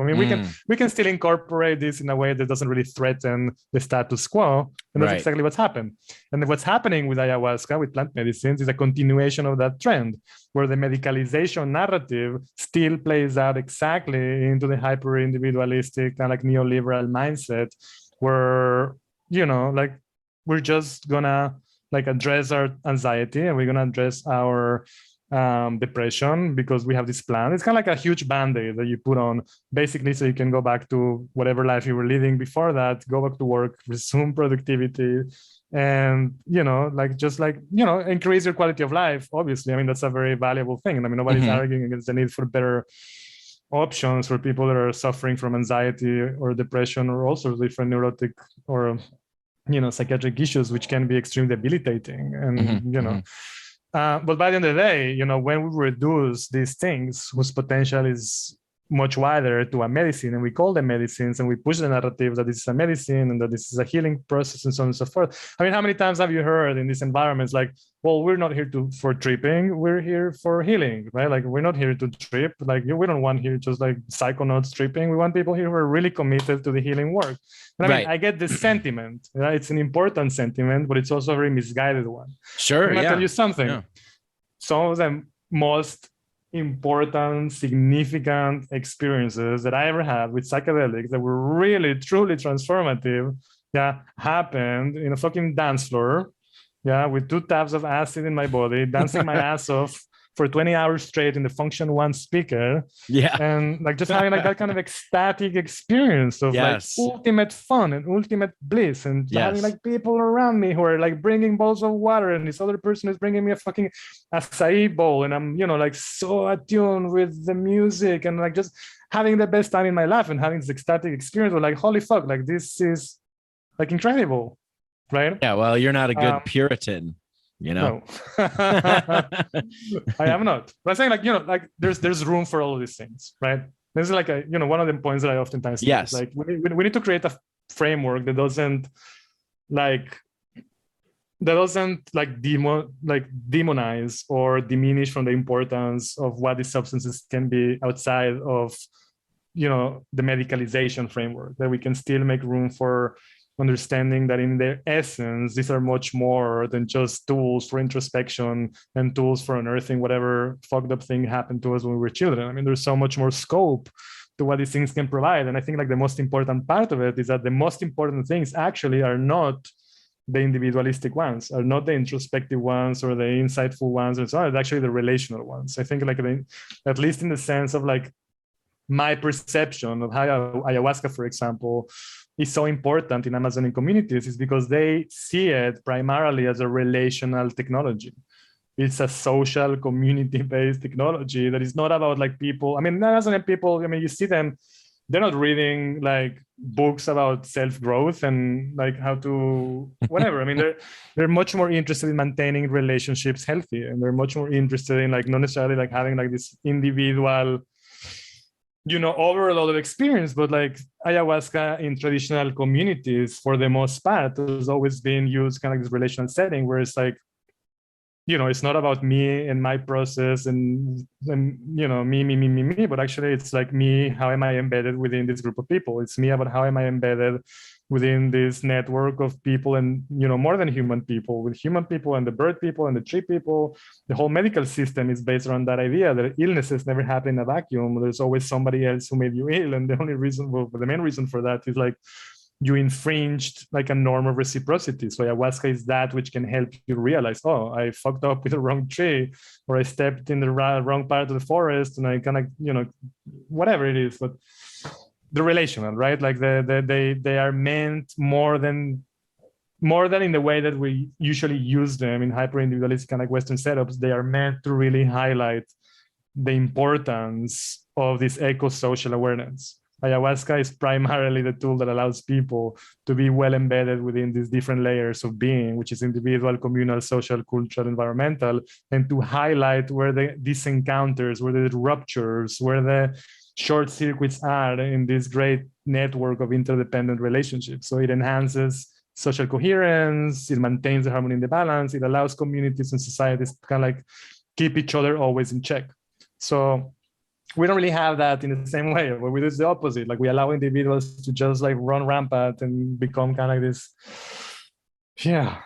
We can still incorporate this in a way that doesn't really threaten the status quo, and that's exactly what's happened. And what's happening with ayahuasca, with plant medicines, is a continuation of that trend, where the medicalization narrative still plays out exactly into the hyper individualistic kind of neoliberal mindset, where we're just gonna address our anxiety and we're going to address our depression because we have this plan. It's kind of a huge band-aid that you put on basically so you can go back to whatever life you were living before that, go back to work, resume productivity, and increase your quality of life. Obviously, I mean, that's a very valuable thing. I mean, nobody's arguing against the need for better options for people that are suffering from anxiety or depression or all sorts of different neurotic or psychiatric issues, which can be extremely debilitating. And, Mm-hmm. but by the end of the day, when we reduce these things whose potential is much wider to a medicine, and we call them medicines, and we push the narrative that this is a medicine and that this is a healing process and so on and so forth. I mean, how many times have you heard in these environments, like, well, we're not here for tripping, we're here for healing, right? Like, we're not here to trip. Like, we don't want here just like psychonauts tripping. We want people here who are really committed to the healing work. And I mean, I get this sentiment. Right? It's an important sentiment, but it's also a very misguided one. Sure. I'm gonna tell you something. Yeah. Some of the most important, significant experiences that I ever had with psychedelics that were really, truly transformative, happened in a fucking dance floor, with 2 tabs of acid in my body, dancing my ass off for 20 hours straight in the Function One speaker. And like just having like that kind of ecstatic experience of like ultimate fun and ultimate bliss, and having like people around me who are like bringing bowls of water, and this other person is bringing me a fucking acai bowl, and I'm like so attuned with the music, and like just having the best time in my life and having this ecstatic experience of like, holy fuck, like this is like incredible, right? Yeah, well, you're not a good Puritan. No, I am not. But I'm saying like, like there's room for all of these things, right? This is like one of the points that I oftentimes make. Like we need to create a framework that doesn't demonize or diminish from the importance of what these substances can be outside of the medicalization framework, that we can still make room for understanding that in their essence, these are much more than just tools for introspection and tools for unearthing whatever fucked up thing happened to us when we were children. I mean, there's so much more scope to what these things can provide. And I think like the most important part of it is that the most important things actually are not the individualistic ones, are not the introspective ones or the insightful ones and so on. It's actually the relational ones. I think like at least in the sense of like my perception of how ayahuasca, for example, is so important in Amazonian communities is because they see it primarily as a relational technology. It's a social, community-based technology that is not about like people. I mean, Amazonian people, I mean, you see them, they're not reading like books about self-growth and like how to whatever. I mean, they're much more interested in maintaining relationships healthy, and they're much more interested in like not necessarily like having like this individual overload of experience, but like ayahuasca in traditional communities, for the most part, has always been used kind of like this relational setting where it's like, it's not about me and my process and me, but actually it's like me, how am I embedded within this group of people? It's me about how am I embedded within this network of people, and more than human people, with human people and the bird people and the tree people. The whole medical system is based around that idea that illnesses never happen in a vacuum. There's always somebody else who made you ill, and the main reason for that is like you infringed like a norm of reciprocity. So ayahuasca is that which can help you realize, oh, I fucked up with the wrong tree, or I stepped in the wrong part of the forest, and I kind of whatever it is. But the relational, right? Like they are meant more than in the way that we usually use them in hyper individualistic kind of Western setups. They are meant to really highlight the importance of this eco-social awareness. Ayahuasca is primarily the tool that allows people to be well embedded within these different layers of being, which is individual, communal, social, cultural, environmental, and to highlight where these encounters, where the ruptures, where the short circuits are in this great network of interdependent relationships. So it enhances social coherence, it maintains the harmony and the balance, it allows communities and societies to kind of like keep each other always in check. So we don't really have that in the same way, but we do the opposite. Like we allow individuals to just like run rampant and become kind of like this. Yeah,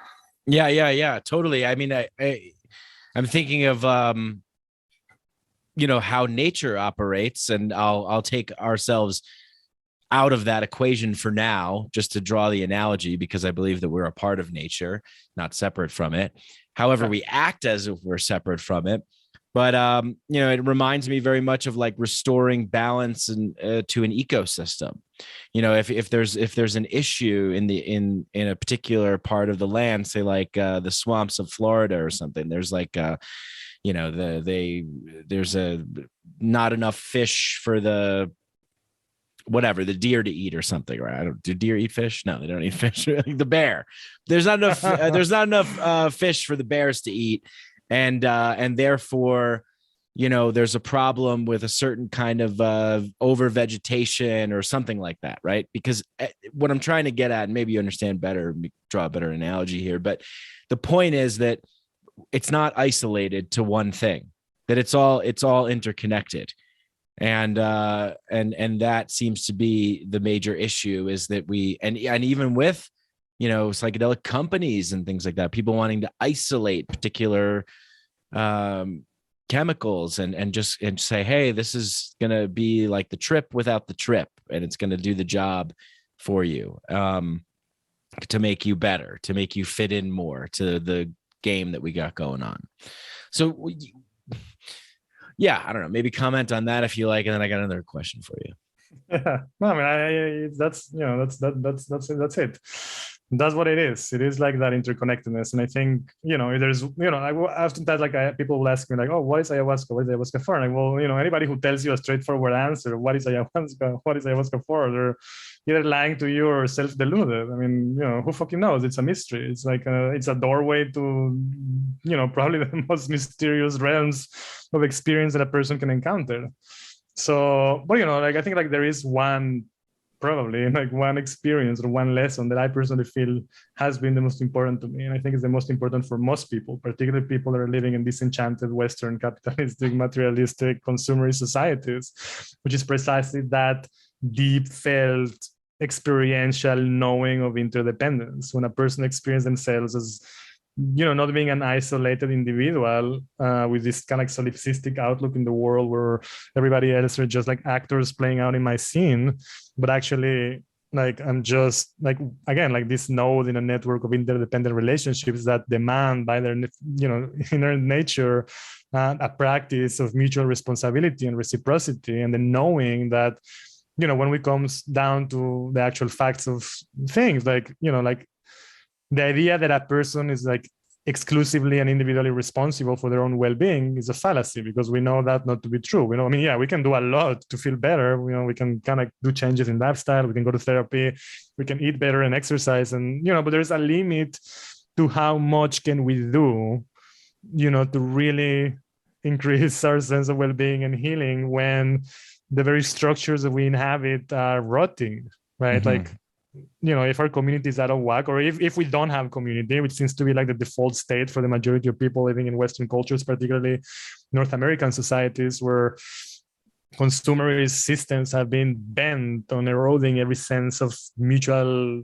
totally. I mean, I'm thinking of how nature operates, and I'll take ourselves out of that equation for now, just to draw the analogy, because I believe that we're a part of nature, not separate from it. However, we act as if we're separate from it. But it reminds me very much of like restoring balance and to an ecosystem. If there's an issue in a particular part of the land, say like the swamps of Florida or something, there's like there's not enough fish for the whatever, the deer to eat or something, right? I don't, do deer eat fish? No, they don't eat fish. The bear. There's not enough. There's not enough fish for the bears to eat, and therefore, there's a problem with a certain kind of over vegetation or something like that, right? Because what I'm trying to get at, and maybe you understand better, draw a better analogy here, but the point is that it's not isolated to one thing, that it's all interconnected. And that seems to be the major issue, is that we, and even with, psychedelic companies and things like that, people wanting to isolate particular chemicals and say, hey, this is going to be like the trip without the trip, and it's going to do the job for you, to make you better, to make you fit in more to the game that we got going on. So yeah, I don't know, maybe comment on that if you like, and then I got another question for you. Yeah, no, I mean, that's it. That's what it is. It is like that interconnectedness. And I think, there's, I oftentimes, like, people will ask me, like, oh, what is ayahuasca? What is ayahuasca for? And like, well, anybody who tells you a straightforward answer, what is ayahuasca for? They're either lying to you or self-deluded. I mean, who fucking knows? It's a mystery. It's like it's a doorway to, probably the most mysterious realms of experience that a person can encounter. So, but like, I think, like, there is probably like one experience or one lesson that I personally feel has been the most important to me. And I think it's the most important for most people, particularly people that are living in disenchanted Western capitalistic, materialistic, consumerist societies, which is precisely that deep felt experiential knowing of interdependence. When a person experiences themselves as, not being an isolated individual with this kind of solipsistic outlook in the world where everybody else are just like actors playing out in my scene, but actually, like, I'm just like, again, like this node in a network of interdependent relationships that demand by their, inherent nature, a practice of mutual responsibility and reciprocity, and the knowing that, when we comes down to the actual facts of things, like, like, the idea that a person is like exclusively and individually responsible for their own well-being is a fallacy, because we know that not to be true. I mean, yeah, we can do a lot to feel better. We can kind of do changes in lifestyle. We can go to therapy. We can eat better and exercise, and but there's a limit to how much can we do, to really increase our sense of well-being and healing when the very structures that we inhabit are rotting, right? Mm-hmm. Like, if our community is out of whack, or if we don't have community, which seems to be like the default state for the majority of people living in Western cultures, particularly North American societies, where consumerist systems have been bent on eroding every sense of mutual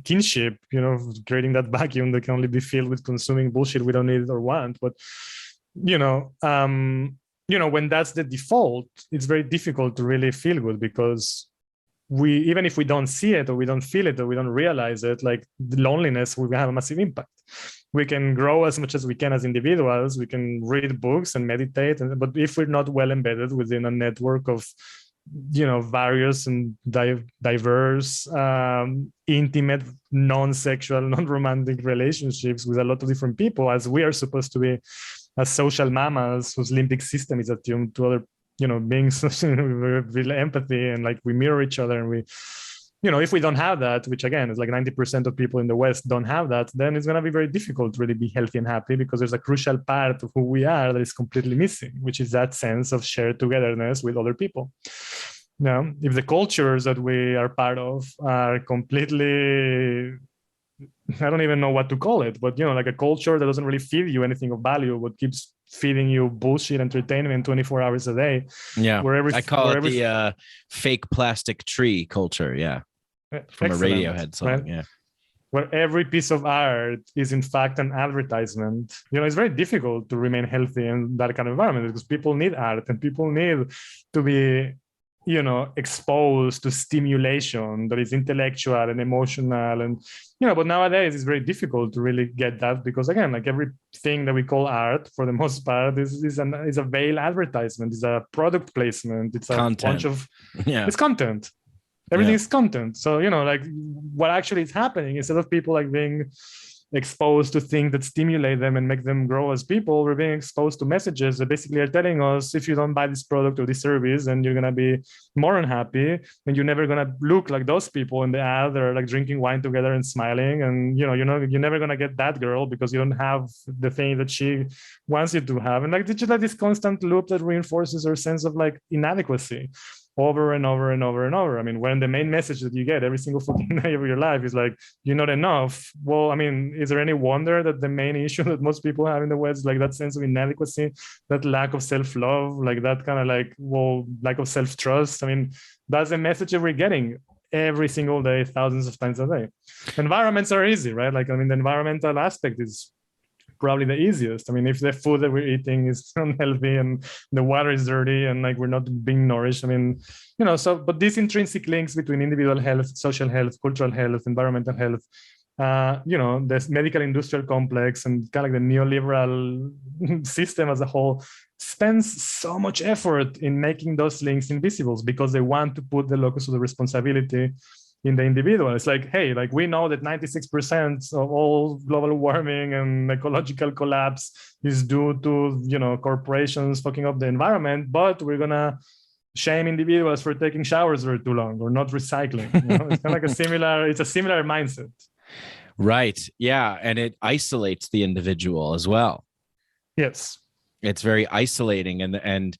kinship, creating that vacuum that can only be filled with consuming bullshit we don't need or want. But, when that's the default, it's very difficult to really feel good, because even if we don't see it or we don't feel it or we don't realize it, like, the loneliness will have a massive impact. We can grow as much as we can as individuals. We can read books and meditate, but if we're not well embedded within a network of, various and diverse, intimate, non-sexual, non-romantic relationships with a lot of different people, as we are supposed to be, as social mammals whose limbic system is attuned to other beings with empathy, and like we mirror each other, and we, if we don't have that, which again is like 90% of people in the West don't have that, then it's going to be very difficult to really be healthy and happy, because there's a crucial part of who we are that is completely missing, which is that sense of shared togetherness with other people. Now, if the cultures that we are part of are completely, I don't even know what to call it, but like a culture that doesn't really feed you anything of value, but keeps feeding you bullshit entertainment 24 hours a day. Yeah, I call it the fake plastic tree culture. Yeah, from excellent, a Radiohead song. Right? Yeah, where every piece of art is in fact an advertisement. It's very difficult to remain healthy in that kind of environment, because people need art and people need to be, exposed to stimulation that is intellectual and emotional, and but nowadays it's very difficult to really get that, because again, like, everything that we call art for the most part is a veiled advertisement, is a product placement, it's a content. Bunch of it's content. Everything is content. So like, what actually is happening, instead of people like being exposed to things that stimulate them and make them grow as people. We're being exposed to messages that basically are telling us, if you don't buy this product or this service, then you're gonna be more unhappy, and you're never gonna look like those people in the ad that are like drinking wine together and smiling. And you're never gonna get that girl because you don't have the thing that she wants you to have. And like it's just like this constant loop that reinforces our sense of like inadequacy over and over and over and over. I mean, when the main message that you get every single fucking day of your life is like, you're not enough. Well, I mean, is there any wonder that the main issue that most people have in the West, like that sense of inadequacy, that lack of self-love, like that kind of like, lack of self-trust? I mean, that's the message that we're getting every single day, thousands of times a day. Environments are easy, right? Like, I mean, the environmental aspect is probably the easiest. I mean, if the food that we're eating is unhealthy and the water is dirty and like we're not being nourished, I mean, but these intrinsic links between individual health, social health, cultural health, environmental health, this medical industrial complex and kind of like the neoliberal system as a whole spends so much effort in making those links invisible because they want to put the locus of the responsibility in the individual. It's like, hey, like we know that 96% of all global warming and ecological collapse is due to, corporations fucking up the environment, but we're gonna shame individuals for taking showers for too long or not recycling. It's kind of like a similar mindset. Right. Yeah. And it isolates the individual as well. Yes. It's very isolating. And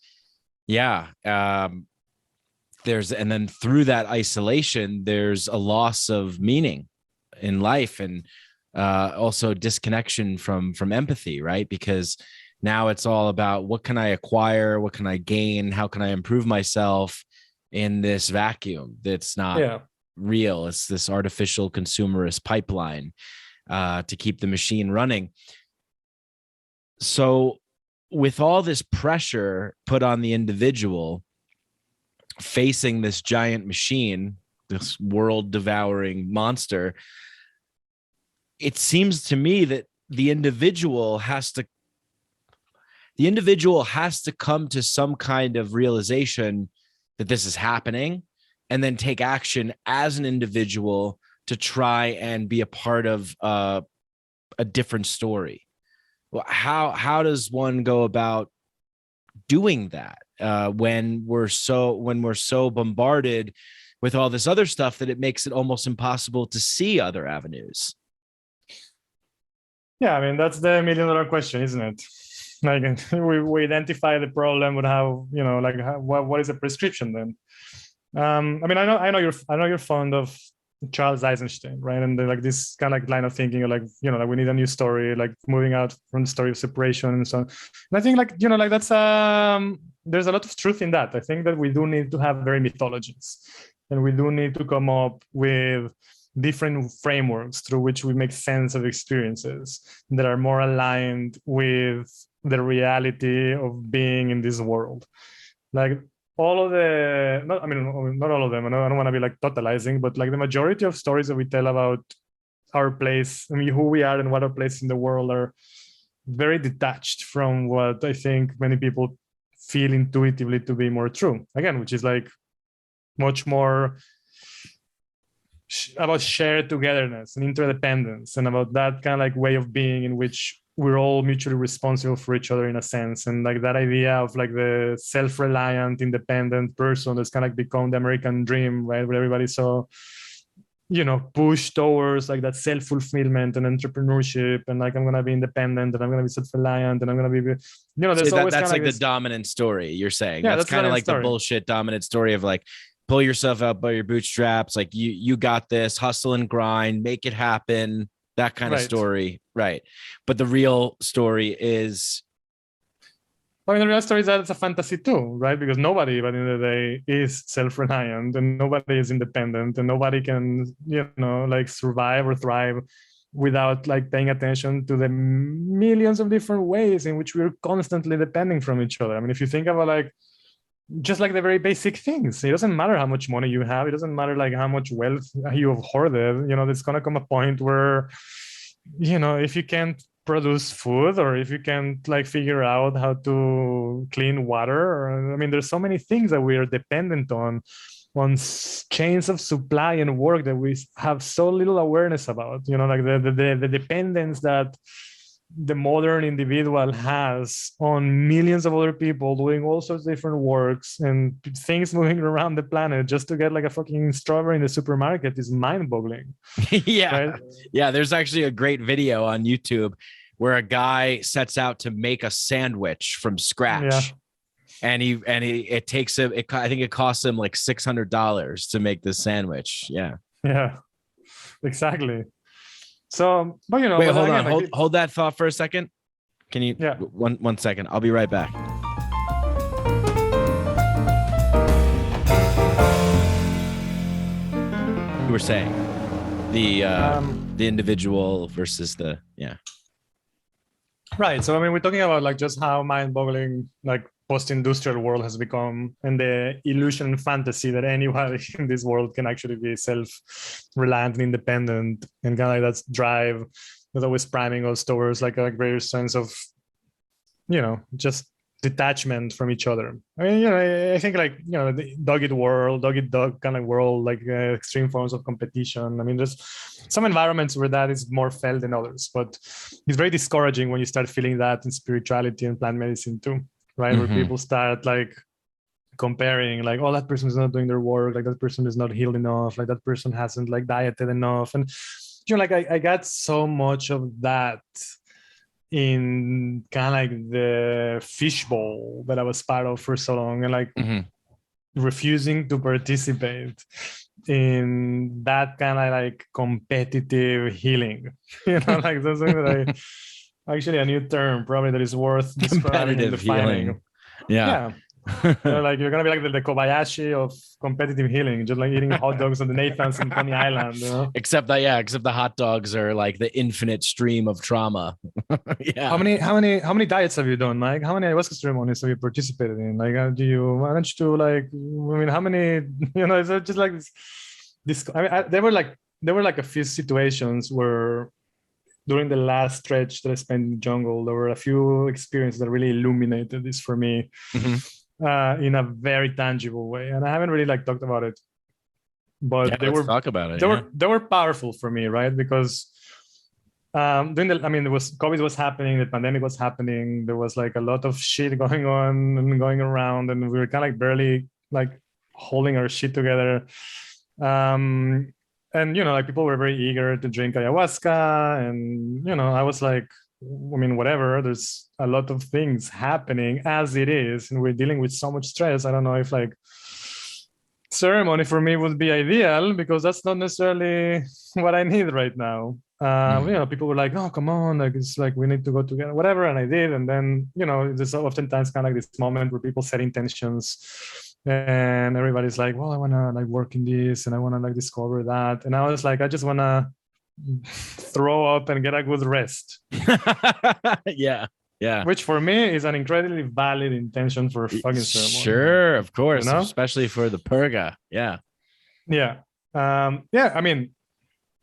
yeah. And then through that isolation, there's a loss of meaning in life and also disconnection from empathy, right? Because now it's all about what can I acquire? What can I gain? How can I improve myself in this vacuum that's not real? It's this artificial consumerist pipeline to keep the machine running. So with all this pressure put on the individual, facing this giant machine, this world devouring monster, it seems to me that the individual has to come to some kind of realization that this is happening and then take action as an individual to try and be a part of a different story. Well, how does one go about doing that when we're so bombarded with all this other stuff that it makes it almost impossible to see other avenues? Yeah, I mean, that's the $1 million question, isn't it? Like we identify the problem, but what is the prescription then? I mean, I know you're fond of Charles Eisenstein, right? And like this kind of like line of thinking, like like we need a new story, like moving out from the story of separation and so on. And I think like like that's there's a lot of truth in that. I think that we do need to have very mythologies, and we do need to come up with different frameworks through which we make sense of experiences that are more aligned with the reality of being in this world. Like all of not all of them. I don't want to be like totalizing, but like the majority of stories that we tell about our place, I mean, who we are and what our place in the world are very detached from what I think many people feel intuitively to be more true. Again, which is like much more about shared togetherness and interdependence, and about that kind of like way of being in which we're all mutually responsible for each other in a sense. And like that idea of like the self-reliant, independent person that's kind of like become the American dream, right? Where everybody's so, push towards like that self-fulfillment and entrepreneurship, and like I'm gonna be independent and I'm gonna be self-reliant and I'm gonna be, there's always that's like the dominant story you're saying. Yeah, that's kind of like the bullshit dominant story of like, pull yourself out by your bootstraps, like you got this, hustle and grind, make it happen, that kind of story, right? But the real story is, I mean, the real story is that it's a fantasy too, right? Because nobody, by the end of the day, is self-reliant, and nobody is independent, and nobody can, like survive or thrive without like paying attention to the millions of different ways in which we're constantly depending from each other. I mean, if you think about like just like the very basic things, it doesn't matter how much money you have, it doesn't matter like how much wealth you have hoarded. There's gonna come a point where, if you can't produce food, or if you can't like figure out how to clean water, or I mean, there's so many things that we are dependent on, chains of supply and work that we have so little awareness about, like the dependence that the modern individual has on millions of other people doing all sorts of different works and things moving around the planet just to get like a fucking strawberry in the supermarket is mind-boggling. Yeah. Right? Yeah. There's actually a great video on YouTube where a guy sets out to make a sandwich from scratch. Yeah. And it takes him, I think it costs him like $600 to make this sandwich. Yeah. Yeah, exactly. So, but wait, hold on. Hold that thought for a second. Can you, yeah, one second. I'll be right back. You were saying the individual versus the, yeah. Right. So, I mean, we're talking about like just how mind-boggling like post-industrial world has become, and the illusion and fantasy that anybody in this world can actually be self-reliant and independent, and kind of like that's drive that's always priming us towards like a greater sense of, just detachment from each other. I mean, I think like, the dog-eat-dog kind of world, like extreme forms of competition. I mean, there's some environments where that is more felt than others, but it's very discouraging when you start feeling that in spirituality and plant medicine too, right? Mm-hmm. Where people start like comparing, like, oh, that person is not doing their work, like that person is not healed enough, like that person hasn't like dieted enough. And, like I got so much of that in kind of like the fishbowl that I was part of for so long, and like refusing to participate in that kind of like competitive healing. Like that's something that actually a new term probably that is worth describing and defining. Healing. Yeah. Like you're gonna be like the Kobayashi of competitive healing, just like eating hot dogs on the Nathans in Coney Island. Except the hot dogs are like the infinite stream of trauma. Yeah. How many diets have you done, Mike? How many ayahuasca ceremonies have you participated in? Like, do you manage to like? I mean, how many? Is it just like this? I mean, there were like a few situations where during the last stretch that I spent in the jungle, there were a few experiences that really illuminated this for me. In a very tangible way, and I haven't really like talked about it, but talk about it. They were powerful for me, right? Because there was COVID was happening, the pandemic was happening, there was like a lot of shit going on and going around, and we were kind of like barely like holding our shit together. And like people were very eager to drink ayahuasca, and I was like, I mean, whatever, there's a lot of things happening as it is, and we're dealing with so much stress. I don't know if like ceremony for me would be ideal, because that's not necessarily what I need right now. People were like, oh, come on, like it's like we need to go together, whatever. And I did. And then, there's oftentimes kind of like this moment where people set intentions and everybody's like, well, I want to like work in this and I want to like discover that. And I was like, I just want to throw up and get a good rest. Yeah. Which for me is an incredibly valid intention for a fucking ceremony. Sure, of course, especially for the purga. Yeah. I mean,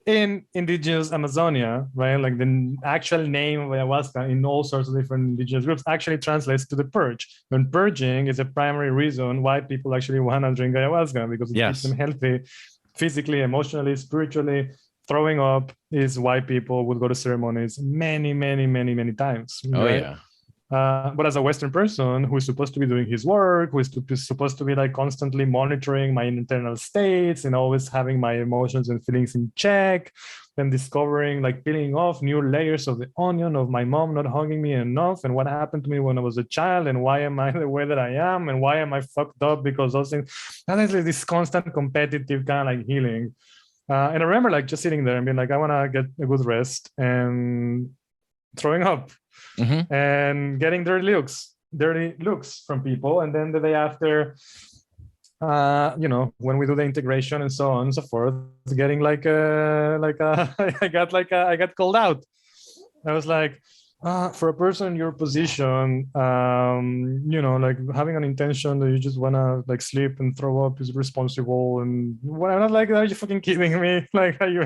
in indigenous Amazonia, right? Like the actual name of ayahuasca in all sorts of different indigenous groups actually translates to the purge. And purging is a primary reason why people actually want to drink ayahuasca, because it keeps them healthy physically, emotionally, spiritually. Throwing up is why people would go to ceremonies many, many, many, many times. Right? Oh, yeah. But as a Western person who is supposed to be doing his work, who is supposed to be like constantly monitoring my internal states and always having my emotions and feelings in check, and discovering, like peeling off new layers of the onion of my mom not hugging me enough, and what happened to me when I was a child, and why am I the way that I am, and why am I fucked up because those things. And it's like this constant competitive kind of like healing. And I remember like just sitting there and being like, I want to get a good rest, and throwing up and getting dirty looks from people. And then the day after, when we do the integration and so on and so forth, getting I got called out. I was like, for a person in your position, like having an intention that you just want to like sleep and throw up is responsible. And what I'm not like, are you fucking kidding me? Like, are you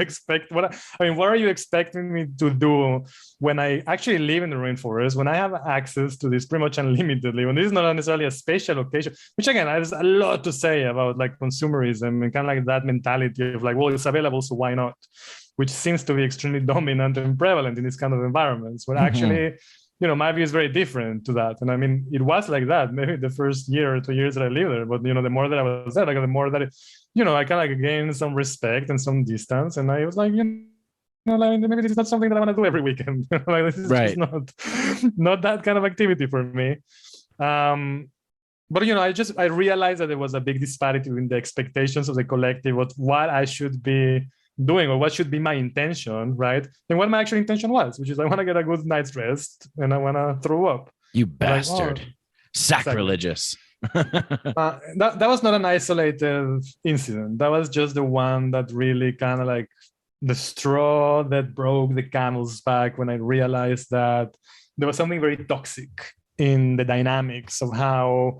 what are you expecting me to do when I actually live in the rainforest, when I have access to this pretty much unlimitedly, when this is not necessarily a spatial location, which again, there's a lot to say about like consumerism and kind of like that mentality of like, well, it's available, so why not? Which seems to be extremely dominant and prevalent in these kind of environments, where actually, my view is very different to that. And I mean, it was like that maybe the first year or 2 years that I lived there, but the more that I was there, like the more that I kind of like gained some respect and some distance. And I was like, like maybe this is not something that I want to do every weekend. Like this is just not that kind of activity for me. But I realized that there was a big disparity in the expectations of the collective of what I should be doing or what should be my intention, right? And what my actual intention was, which is I want to get a good night's rest and I want to throw up. You bastard. Sacrilegious. That was not an isolated incident. That was just the one that really kind of like the straw that broke the camel's back when I realized that there was something very toxic in the dynamics of how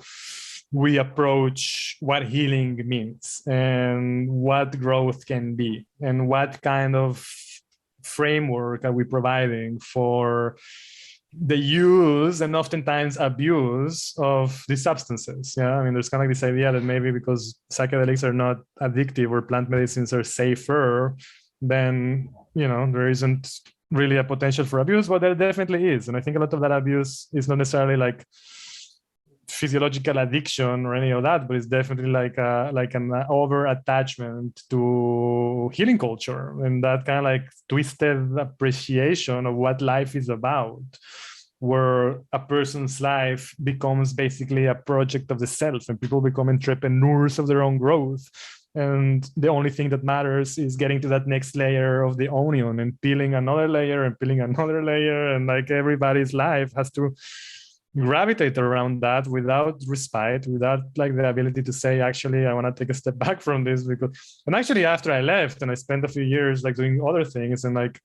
we approach what healing means and what growth can be and what kind of framework are we providing for the use and oftentimes abuse of these substances. I mean, there's kind of like this idea that maybe because psychedelics are not addictive or plant medicines are safer, then there isn't really a potential for abuse, but there definitely is. And I think a lot of that abuse is not necessarily like physiological addiction or any of that, but it's definitely like an over attachment to healing culture and that kind of like twisted appreciation of what life is about, where a person's life becomes basically a project of the self and people become entrepreneurs of their own growth. And the only thing that matters is getting to that next layer of the onion and peeling another layer and peeling another layer. And like everybody's life has to gravitate around that without respite, without like the ability to say, actually, I want to take a step back from this. And actually, after I left and I spent a few years like doing other things, and like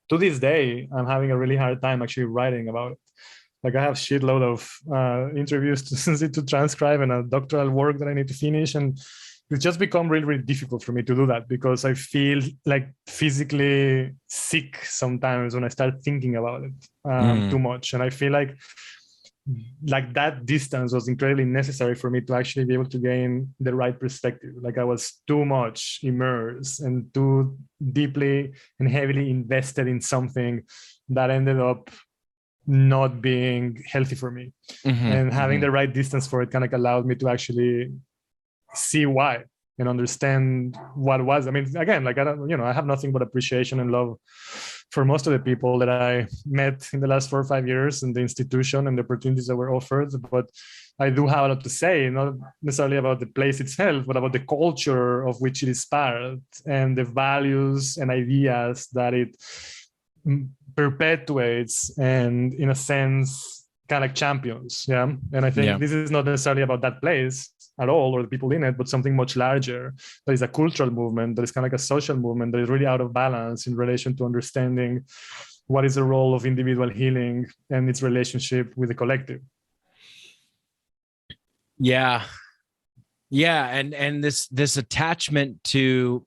to this day, I'm having a really hard time actually writing about it. Like I have shitload of interviews to transcribe and a doctoral work that I need to finish. And it's just become really, really difficult for me to do that because I feel like physically sick sometimes when I start thinking about it too much. And I feel like that distance was incredibly necessary for me to actually be able to gain the right perspective. Like I was too much immersed and too deeply and heavily invested in something that ended up not being healthy for me. And having the right distance for it kind of allowed me to actually see why and understand what it was. I mean, again, like I have nothing but appreciation and love for most of the people that I met in the last 4 or 5 years in the institution and the opportunities that were offered. But I do have a lot to say, not necessarily about the place itself, but about the culture of which it is part and the values and ideas that it perpetuates and, in a sense, kind of like champions. And I think this is not necessarily about that place at all or the people in it, but something much larger that is a cultural movement, that is kind of like a social movement that is really out of balance in relation to understanding what is the role of individual healing and its relationship with the collective. And this attachment to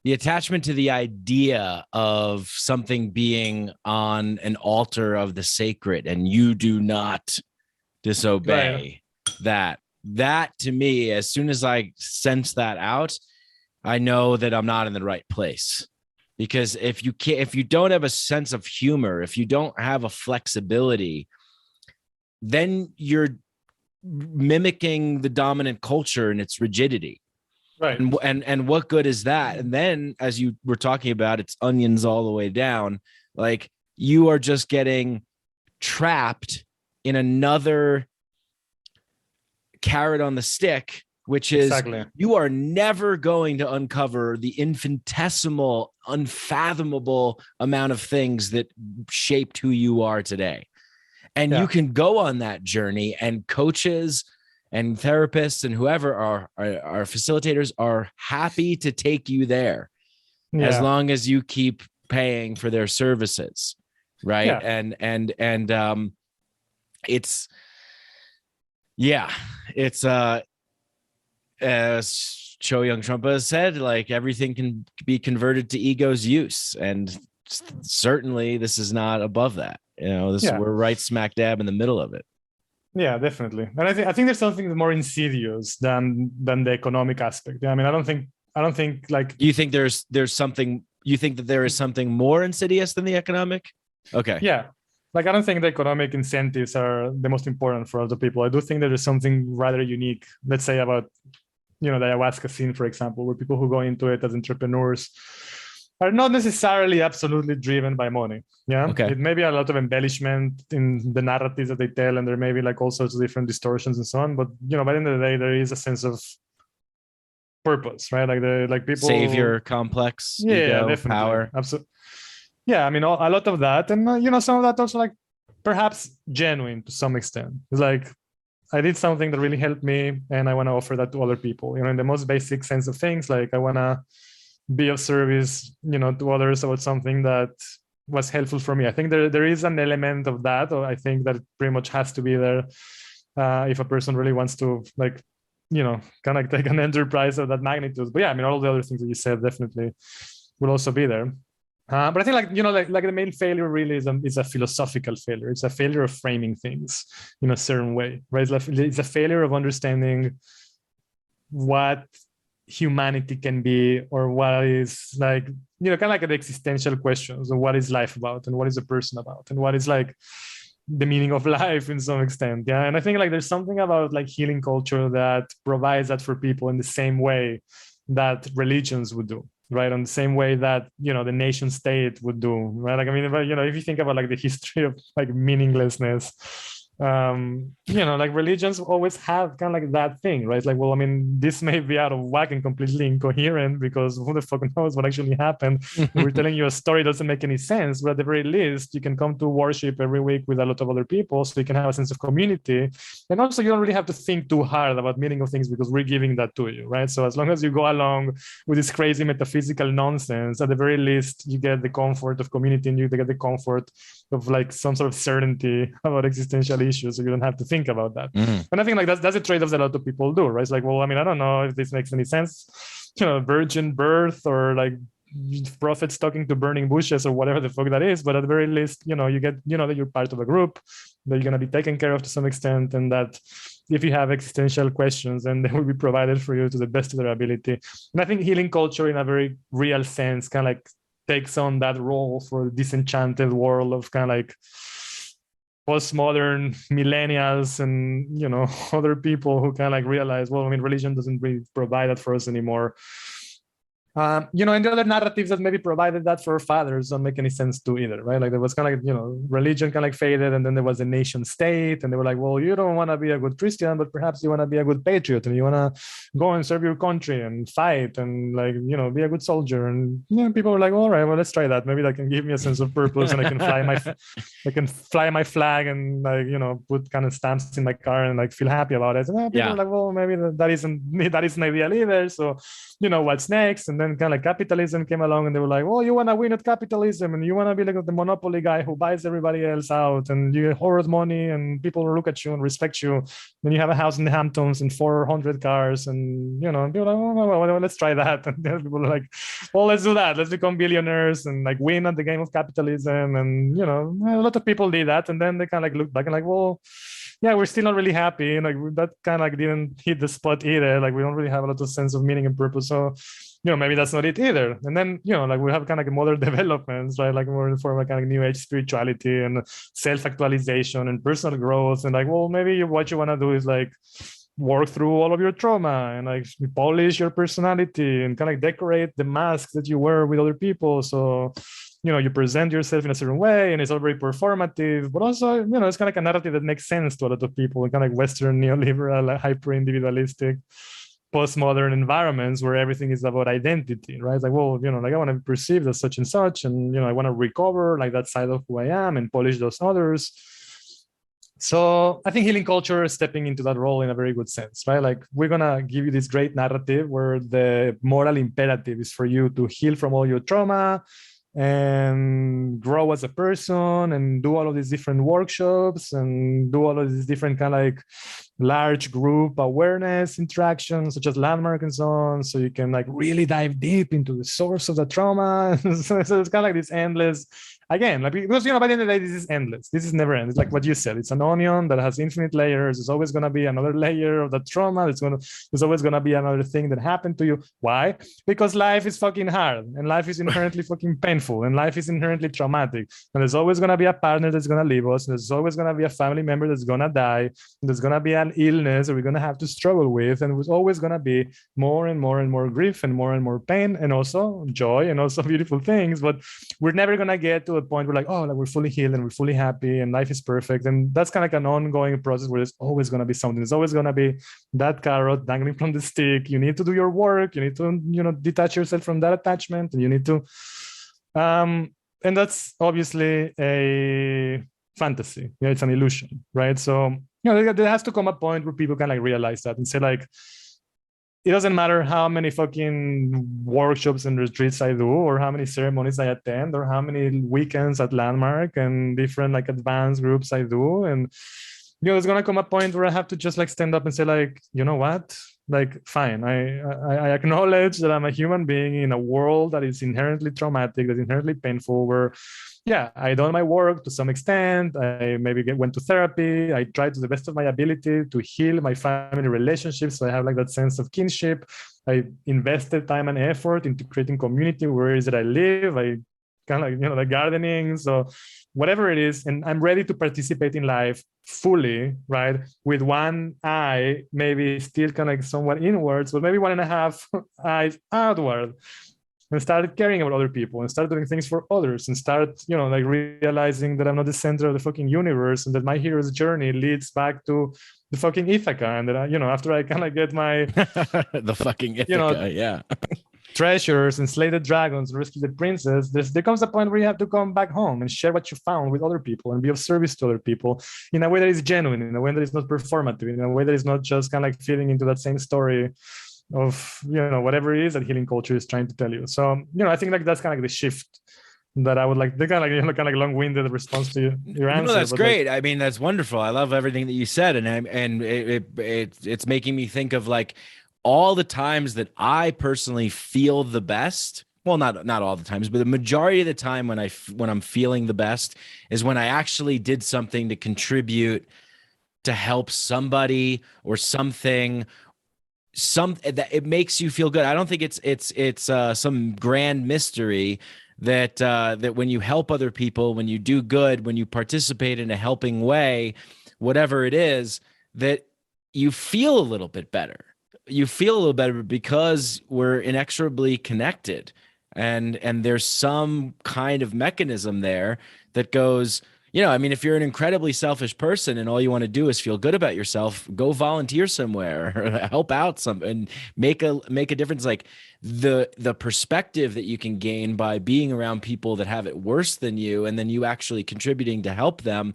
the idea of something being on an altar of the sacred and you do not disobey that to me, as soon as I sense that out, I know that I'm not in the right place. Because if you don't have a sense of humor, if you don't have a flexibility, then you're mimicking the dominant culture and its rigidity. Right. And what good is that? And then, as you were talking about, it's onions all the way down. Like you are just getting trapped in another carrot on the stick, which is you are never going to uncover the infinitesimal, unfathomable amount of things that shaped who you are today. And you can go on that journey, and coaches and therapists and whoever are facilitators are happy to take you there as long as you keep paying for their services. Right. And it's yeah, it's as Cho Young Trumpa has said, like everything can be converted to ego's use, and certainly this is not above that. You know, this Yeah. we're right smack dab in the middle of it. Yeah, definitely. And I think there's something more insidious than the economic aspect. Yeah, I mean, I don't think like You think there's something, you think that there is something more insidious than the economic? Okay. yeah. Like I don't think the economic incentives are the most important for other people. I do think there is something rather unique, let's say about the ayahuasca scene, for example, where people who go into it as entrepreneurs are not necessarily absolutely driven by money. Yeah. Okay. It may be a lot of embellishment in the narratives that they tell, and there may be like all sorts of different distortions and so on. But by the end of the day, there is a sense of purpose, right? Like people Savior complex, yeah, ego, definitely. power. Absolutely. Yeah, I mean, a lot of that, and some of that also like perhaps genuine to some extent. It's like I did something that really helped me, and I want to offer that to other people. In the most basic sense of things, like I want to be of service, to others about something that was helpful for me. I think there is an element of that, or I think that pretty much has to be there if a person really wants to like, kind of take an enterprise of that magnitude. But yeah, I mean, all the other things that you said definitely will also be there. But I think like the main failure really is a philosophical failure. It's a failure of framing things in a certain way, right? It's a failure of understanding what humanity can be, or what is like, kind of like the existential questions of what is life about, and what is a person about, and what is like the meaning of life in some extent. Yeah. And I think like there's something about like healing culture that provides that for people in the same way that religions would do, right? On the same way that the nation state would do, right? Like I mean, if you think about like the history of like meaninglessness, like religions always have kind of like that thing, right? Like, well, I mean, this may be out of whack and completely incoherent because who the fuck knows what actually happened. We're telling you a story doesn't make any sense, but at the very least, you can come to worship every week with a lot of other people, so you can have a sense of community. And also, you don't really have to think too hard about meaning of things because we're giving that to you, right? So as long as you go along with this crazy metaphysical nonsense, at the very least, you get the comfort of community, and you get the comfort of like some sort of certainty about existential issues, so you don't have to think about that. And I think like that's a trade-off that a lot of people do, right? It's like, well, I mean, I don't know if this makes any sense, virgin birth, or like prophets talking to burning bushes, or whatever the fuck that is. But at the very least, you get, that you're part of a group, that you're going to be taken care of to some extent, and that if you have existential questions, then they will be provided for you to the best of their ability. And I think healing culture, in a very real sense, kind of like takes on that role for the disenchanted world of kind of like postmodern millennials and other people who kind of like realize, well, I mean, religion doesn't really provide that for us anymore. And the other narratives that maybe provided that for our fathers don't make any sense too either, right? Like there was kind of like, religion kind of like faded, and then there was a nation state, and they were like, well, you don't want to be a good Christian, but perhaps you want to be a good patriot, and you want to go and serve your country and fight and like, be a good soldier. And people were like, all right, well, let's try that. Maybe that can give me a sense of purpose, and I can fly my flag and like, put kind of stamps in my car and like feel happy about it. And people were like, well, maybe that isn't ideal either. So, what's next? And then kind of like capitalism came along, and they were like, well, you want to win at capitalism, and you want to be like the monopoly guy who buys everybody else out, and you hoard money, and people look at you and respect you. Then you have a house in the Hamptons and 400 cars, and people are like, oh, well, let's try that. And then people are like, well, let's do that. Let's become billionaires and like win at the game of capitalism. And a lot of people did that, and then they kind of like look back and like, well, yeah, we're still not really happy. Like that kind of like didn't hit the spot either. Like we don't really have a lot of sense of meaning and purpose. So, maybe that's not it either. And then, like we have kind of like modern developments, right? Like more in the form of kind of new age spirituality and self-actualization and personal growth. And like, well, maybe what you want to do is like work through all of your trauma and like polish your personality and kind of like decorate the masks that you wear with other people. So, you present yourself in a certain way, and it's all very performative, but also, it's kind of like a narrative that makes sense to a lot of people, kind of like Western neoliberal, like hyper-individualistic, postmodern environments where everything is about identity, right? It's like, well, like I want to be perceived as such and such, and, I want to recover like that side of who I am and polish those others. So I think healing culture is stepping into that role in a very good sense, right? Like we're going to give you this great narrative where the moral imperative is for you to heal from all your trauma, and grow as a person and do all of these different workshops and do all of these different kind of like large group awareness interactions such as landmark and so on, so you can like really dive deep into the source of the trauma. So it's kind of like this endless, again, like, because by the end of the day, this is endless, this is never end. It's like what you said, it's an onion that has infinite layers. There's always going to be another layer of the trauma. There's always going to be another thing that happened to you. Why? Because life is fucking hard, and life is inherently fucking painful, and life is inherently traumatic, and there's always going to be a partner that's going to leave us, and there's always going to be a family member that's going to die, and there's going to be an illness that we're going to have to struggle with, and there's always going to be more and more and more grief and more pain, and also joy and also beautiful things. But we're never going to get to a point where like, oh, like we're fully healed and we're fully happy and life is perfect. And that's kind of like an ongoing process where there's always going to be something. There's always going to be that carrot dangling from the stick. You need to do your work. You need to, detach yourself from that attachment, and you need to and that's obviously a fantasy. Yeah, it's an illusion, right? So there has to come a point where people can like realize that and say like, it doesn't matter how many fucking workshops and retreats I do, or how many ceremonies I attend, or how many weekends at Landmark and different like advanced groups I do. And there's gonna come a point where I have to just like stand up and say like, you know what? Like, fine, I acknowledge that I'm a human being in a world that is inherently traumatic, that's inherently painful, where yeah, I done my work to some extent. I maybe went to therapy. I tried to the best of my ability to heal my family relationships. So I have like that sense of kinship. I invested time and effort into creating community where it is that I live. I kind of like, like gardening. So whatever it is, and I'm ready to participate in life fully, right? With one eye, maybe still kind of like somewhat inwards, but maybe 1.5 eyes outward. And start caring about other people and start doing things for others and start, like realizing that I'm not the center of the fucking universe and that my hero's journey leads back to the fucking Ithaca. And that, after I kind of get my... the fucking Ithaca, yeah. treasures and slay the dragons, rescue the princess, there comes a point where you have to come back home and share what you found with other people and be of service to other people in a way that is genuine, in a way that is not performative, in a way that is not just kind of like feeding into that same story of whatever it is that healing culture is trying to tell you. So I think like that's kind of like the shift that I would like. The kind of like long-winded response to your answer. No, that's great. I mean, that's wonderful. I love everything that you said, and it's making me think of like all the times that I personally feel the best. Well, not all the times, but the majority of the time when I'm feeling the best is when I actually did something to contribute to help somebody or something. That it makes you feel good. I don't think it's some grand mystery that when you help other people, when you do good, when you participate in a helping way, whatever it is, that you feel a little bit better. You feel a little better because we're inexorably connected, and there's some kind of mechanism there that goes, I mean, if you're an incredibly selfish person and all you want to do is feel good about yourself, go volunteer somewhere or help out and make a difference. Like the perspective that you can gain by being around people that have it worse than you, and then you actually contributing to help them,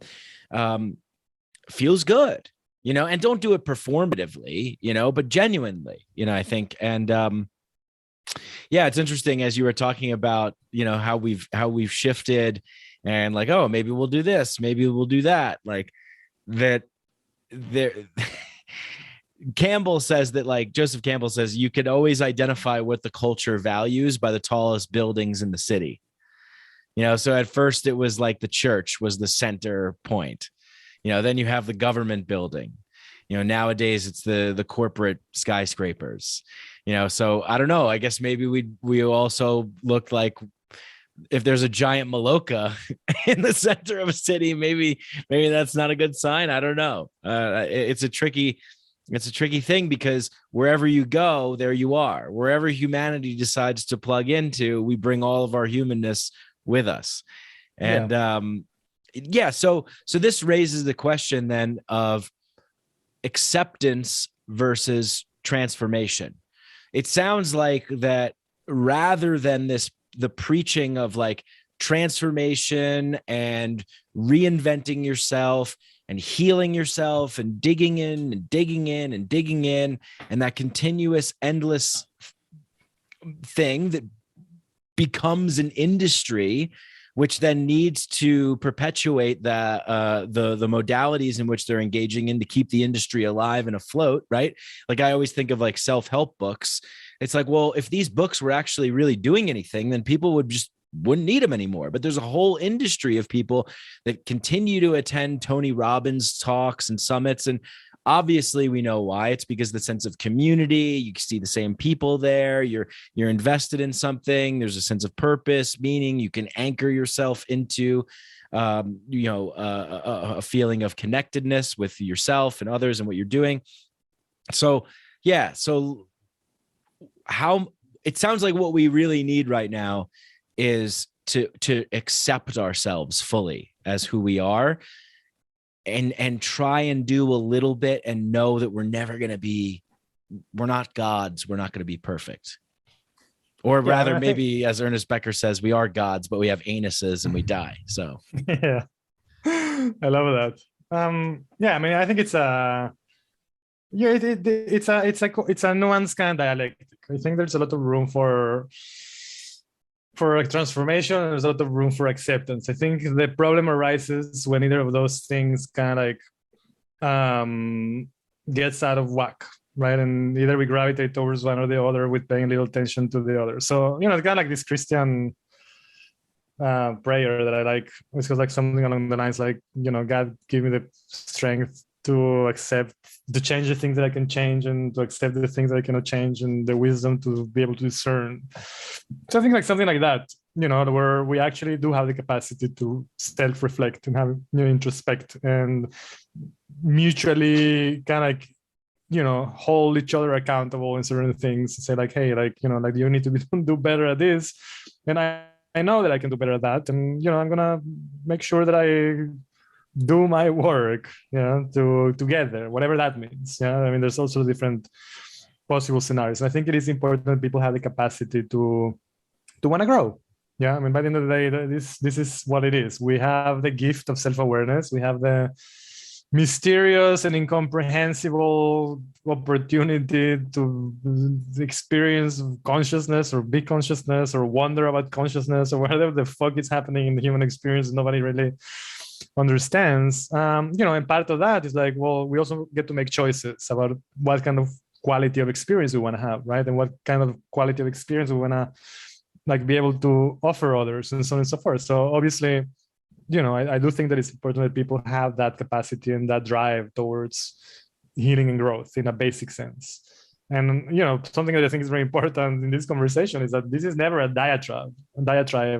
feels good, and don't do it performatively, but genuinely, I think. And yeah, it's interesting as you were talking about, how we've shifted. And like, oh, maybe we'll do this, maybe we'll do that. Like that there Campbell says that, like Joseph Campbell says, you could always identify what the culture values by the tallest buildings in the city. So at first it was like the church was the center point. Then you have the government building. Nowadays it's the corporate skyscrapers. So I don't know. I guess maybe we also look like, if there's a giant Maloka in the center of a city, maybe that's not a good sign. I don't know. It's a tricky thing, because wherever you go, there you are. Wherever humanity decides to plug into, we bring all of our humanness with us. And so this raises the question then of acceptance versus transformation. It sounds like that rather than the preaching of like transformation and reinventing yourself and healing yourself and digging in and digging in and digging in, and that continuous endless thing that becomes an industry, which then needs to perpetuate the modalities in which they're engaging in to keep the industry alive and afloat, right? Like I always think of like self-help books. It's like, well, if these books were actually really doing anything, then people wouldn't need them anymore. But there's a whole industry of people that continue to attend Tony Robbins talks and summits. And obviously we know why. It's because the sense of community, you see the same people there, you're invested in something, there's a sense of purpose, meaning, you can anchor yourself into a feeling of connectedness with yourself and others and what you're doing. So yeah, so how it sounds like what we really need right now is to accept ourselves fully as who we are, and try and do a little bit and know that we're not gods. We're not going to be perfect. Or rather, maybe as Ernest Becker says, we are gods, but we have anuses and we die. So yeah, I love that. Yeah, I mean, I think it's a nuanced kind of dialectic. I think there's a lot of room for like transformation, and there's a lot of room for acceptance. I think the problem arises when either of those things kind of like gets out of whack, right? And either we gravitate towards one or the other with paying little attention to the other. So, it's kind of like this Christian prayer that I like. It's called like something along the lines like, God, give me the strength to change the things that I can change, and to accept the things that I cannot change, and the wisdom to be able to discern. So I think like something like that, where we actually do have the capacity to self-reflect and have introspect and mutually kind of like, hold each other accountable in certain things. Say like, hey, like, like you need to do better at this, and I know that I can do better at that, and I'm gonna make sure that I do my work, together, whatever that means. I mean, there's also different possible scenarios. And I think it is important that people have the capacity to want to grow. Yeah, I mean, by the end of the day, this is what it is. We have the gift of self-awareness. We have the mysterious and incomprehensible opportunity to experience consciousness, or big consciousness, or wonder about consciousness, or whatever the fuck is happening in the human experience. Nobody really understands. And part of that is like, well, we also get to make choices about what kind of quality of experience we want to have, right? And what kind of quality of experience we want to like be able to offer others, and so on and so forth. So obviously, I do think that it's important that people have that capacity and that drive towards healing and growth in a basic sense. And something that I think is very important in this conversation is that this is never a diatribe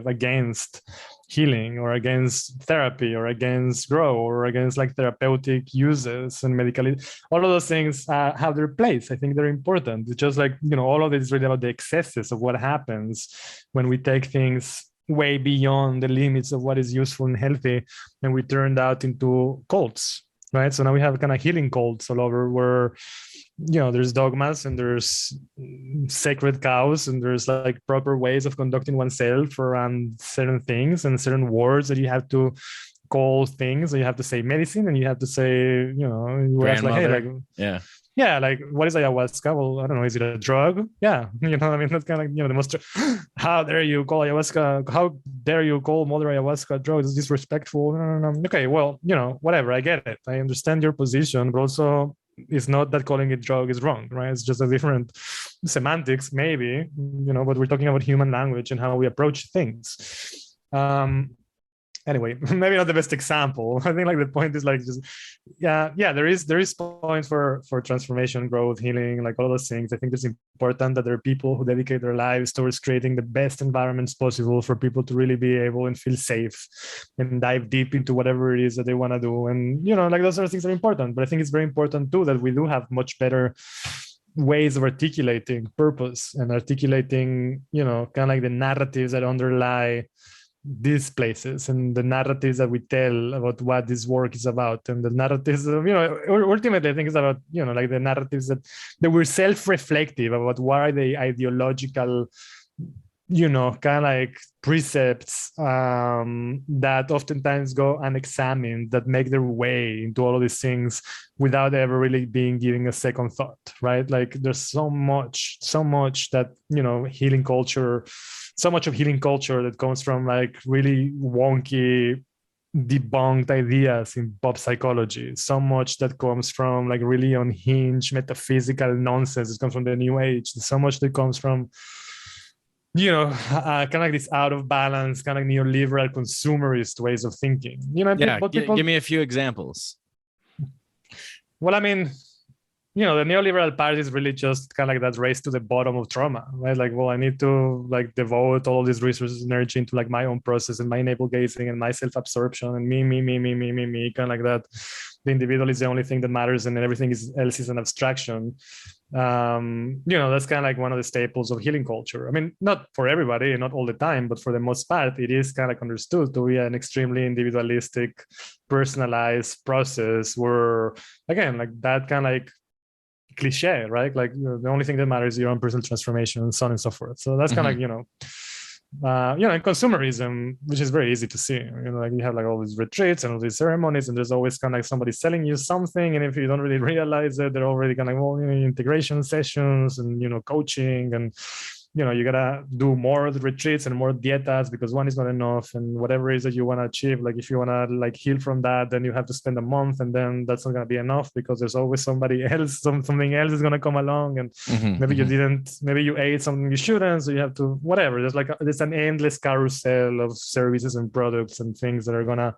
against healing, or against therapy, or against growth, or against like therapeutic uses and medical. All of those things have their place. I think they're important. It's just like, all of it is really about the excesses of what happens when we take things way beyond the limits of what is useful and healthy, and we turn that into cults, right? So now we have kind of healing cults all over, where there's dogmas, and there's sacred cows, and there's like proper ways of conducting oneself around certain things, and certain words that you have to call things. So you have to say medicine, and you have to say, you ask like, hey, like, yeah, like, what is ayahuasca? Well, I don't know. Is it a drug? Yeah, I mean, that's kind of like, the most. How dare you call ayahuasca? How dare you call Mother Ayahuasca a drug? It's disrespectful. No. Okay, well, whatever. I get it. I understand your position, but also, it's not that calling it drug is wrong, right? It's just a different semantics, maybe, but we're talking about human language and how we approach things. Anyway, maybe not the best example. I think like the point is like just there is points for transformation, growth, healing, like all those things. I think it's important that there are people who dedicate their lives towards creating the best environments possible for people to really be able and feel safe and dive deep into whatever it is that they want to do. And like those sort of things are important. But I think it's very important too that we do have much better ways of articulating purpose, and articulating, kind of like the narratives that underlie these places, and the narratives that we tell about what this work is about, and the narratives of, ultimately I think it's about, like the narratives that we're self-reflective about what are the ideological kind of like precepts that oftentimes go unexamined, that make their way into all of these things without ever really being giving a second thought, right? Like there's so much that, healing culture, so much of healing culture that comes from like really wonky, debunked ideas in pop psychology, so much that comes from like really unhinged metaphysical nonsense. It comes from the new age. There's so much that comes from kind of like this out of balance, kind of neoliberal consumerist ways of thinking. Yeah, but people, give me a few examples. well, I mean, the neoliberal part is really just kind of like that race to the bottom of trauma, right? Like, well, I need to like devote all these resources and energy into like my own process and my navel gazing and my self-absorption and me, kind of like that. The individual is the only thing that matters and everything else is an abstraction. That's kind of like one of the staples of healing culture. I mean, not for everybody, not all the time, but for the most part, it is kind of like understood to be an extremely individualistic, personalized process where, again, like that kind of like cliche, right? Like the only thing that matters is your own personal transformation and so on and so forth. So that's kind of like, in consumerism, which is very easy to see, like you have like all these retreats and all these ceremonies, and there's always kind of like somebody selling you something, and if you don't really realize it, they're already kind of like, well, integration sessions and coaching, and you gotta do more retreats and more dietas because one is not enough, and whatever it is that you want to achieve, like if you want to like heal from that, then you have to spend a month, and then that's not going to be enough because there's always somebody else, something else is going to come along, and maybe you ate something you shouldn't, so you have to whatever. There's an endless carousel of services and products and things that are going to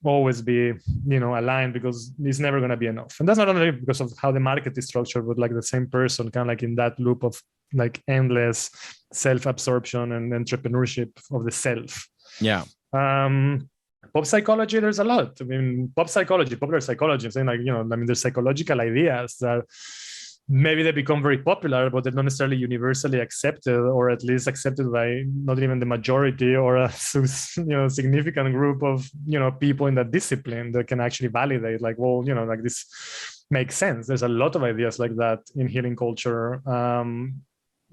always be aligned because it's never going to be enough. And that's not only because of how the market is structured, but like the same person kind of like in that loop of like endless self-absorption and entrepreneurship of the self. Yeah. Pop psychology, there's a lot. I mean, popular psychology, I'm saying like, there's psychological ideas that maybe they become very popular, but they're not necessarily universally accepted, or at least accepted by not even the majority or a significant group of people in that discipline that can actually validate like, well, like this makes sense. There's a lot of ideas like that in healing culture,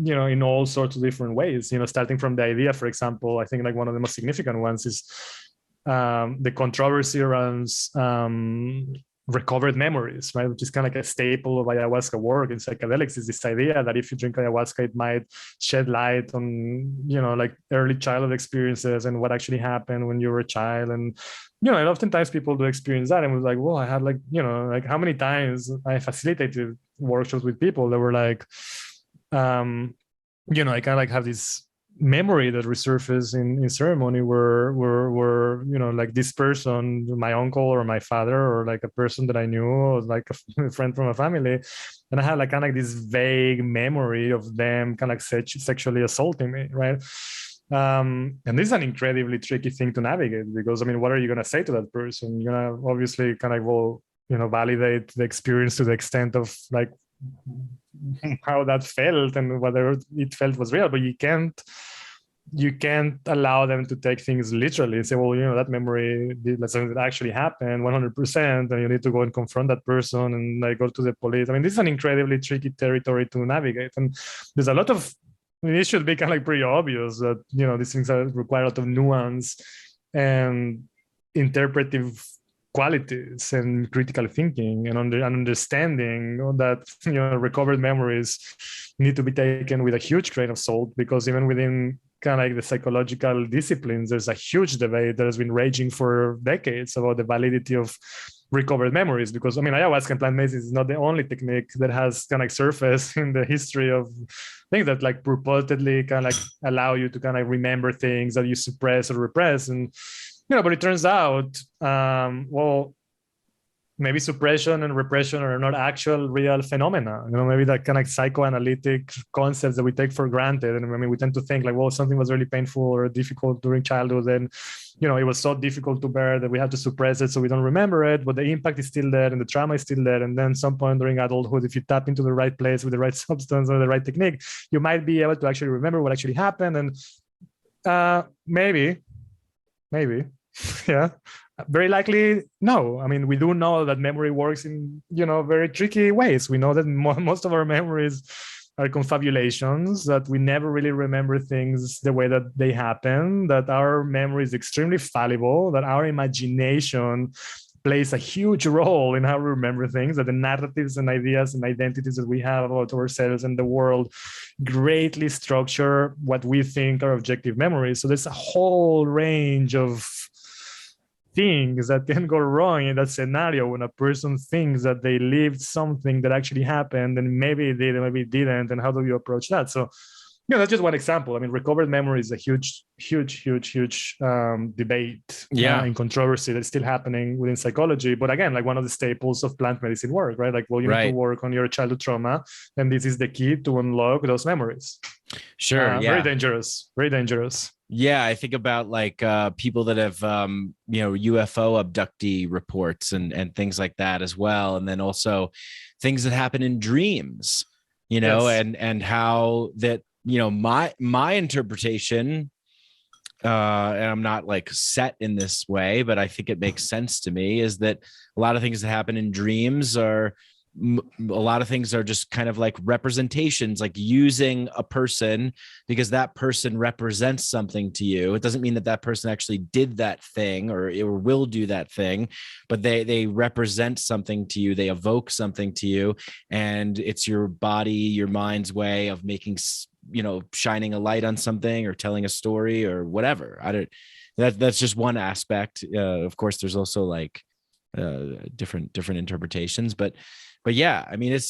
in all sorts of different ways, starting from the idea, for example, I think like one of the most significant ones is the controversy around recovered memories, right? Which is kind of like a staple of ayahuasca work in psychedelics, is this idea that if you drink ayahuasca, it might shed light on, like early childhood experiences and what actually happened when you were a child. And, and oftentimes people do experience that. And was like, well, I had like, like how many times I facilitated workshops with people that were like, I kind of like have this memory that resurfaces in ceremony where like this person, my uncle or my father, or like a person that I knew, or like a friend from a family, and I had like kind of like this vague memory of them kind of like sexually assaulting me, right? And this is an incredibly tricky thing to navigate because, I mean, what are you going to say to that person? You're going to obviously kind of will validate the experience to the extent of like how that felt and whether it felt was real, but you can't allow them to take things literally and say, well, that memory, let's say it actually happened 100%, and you need to go and confront that person and like go to the police. I mean, this is an incredibly tricky territory to navigate, and there's a lot of, it should be kind of like pretty obvious that these things require a lot of nuance and interpretive qualities and critical thinking and understanding that recovered memories need to be taken with a huge grain of salt, because even within kind of like the psychological disciplines, there's a huge debate that has been raging for decades about the validity of recovered memories. Because, I mean, ayahuasca and plant medicine is not the only technique that has kind of like surfaced in the history of things that like purportedly kind of like allow you to kind of remember things that you suppress or repress. And but it turns out, well, maybe suppression and repression are not actual real phenomena. Maybe that kind of psychoanalytic concepts that we take for granted. And I mean, we tend to think like, well, something was really painful or difficult during childhood, and it was so difficult to bear that we have to suppress it so we don't remember it. But the impact is still there and the trauma is still there. And then some point during adulthood, if you tap into the right place with the right substance or the right technique, you might be able to actually remember what actually happened. And maybe. Yeah, very likely no. I mean, we do know that memory works in very tricky ways. We know that most of our memories are confabulations, that we never really remember things the way that they happen, that our memory is extremely fallible, that our imagination plays a huge role in how we remember things, that the narratives and ideas and identities that we have about ourselves and the world greatly structure what we think are objective memories. So there's a whole range of things that can go wrong in that scenario when a person thinks that they lived something that actually happened, and maybe it did and maybe it didn't, and how do you approach that? So that's just one example. I mean, recovered memory is a huge debate and controversy that's still happening within psychology. But again, like one of the staples of plant medicine work, right? Like, well, you need to work on your childhood trauma, and this is the key to unlock those memories. Sure. Very dangerous. Very dangerous. Yeah, I think about like people that have UFO abductee reports and things like that as well, and then also things that happen in dreams, and how that my interpretation, and I'm not like set in this way, but I think it makes sense to me, is that a lot of things that happen in dreams are just kind of like representations, like using a person because that person represents something to you. It doesn't mean that that person actually did that thing or will do that thing, but they represent something to you. They evoke something to you, and it's your body, your mind's way of making, shining a light on something or telling a story or whatever. That's just one aspect. Of course, there's also like different interpretations, but yeah, I mean, it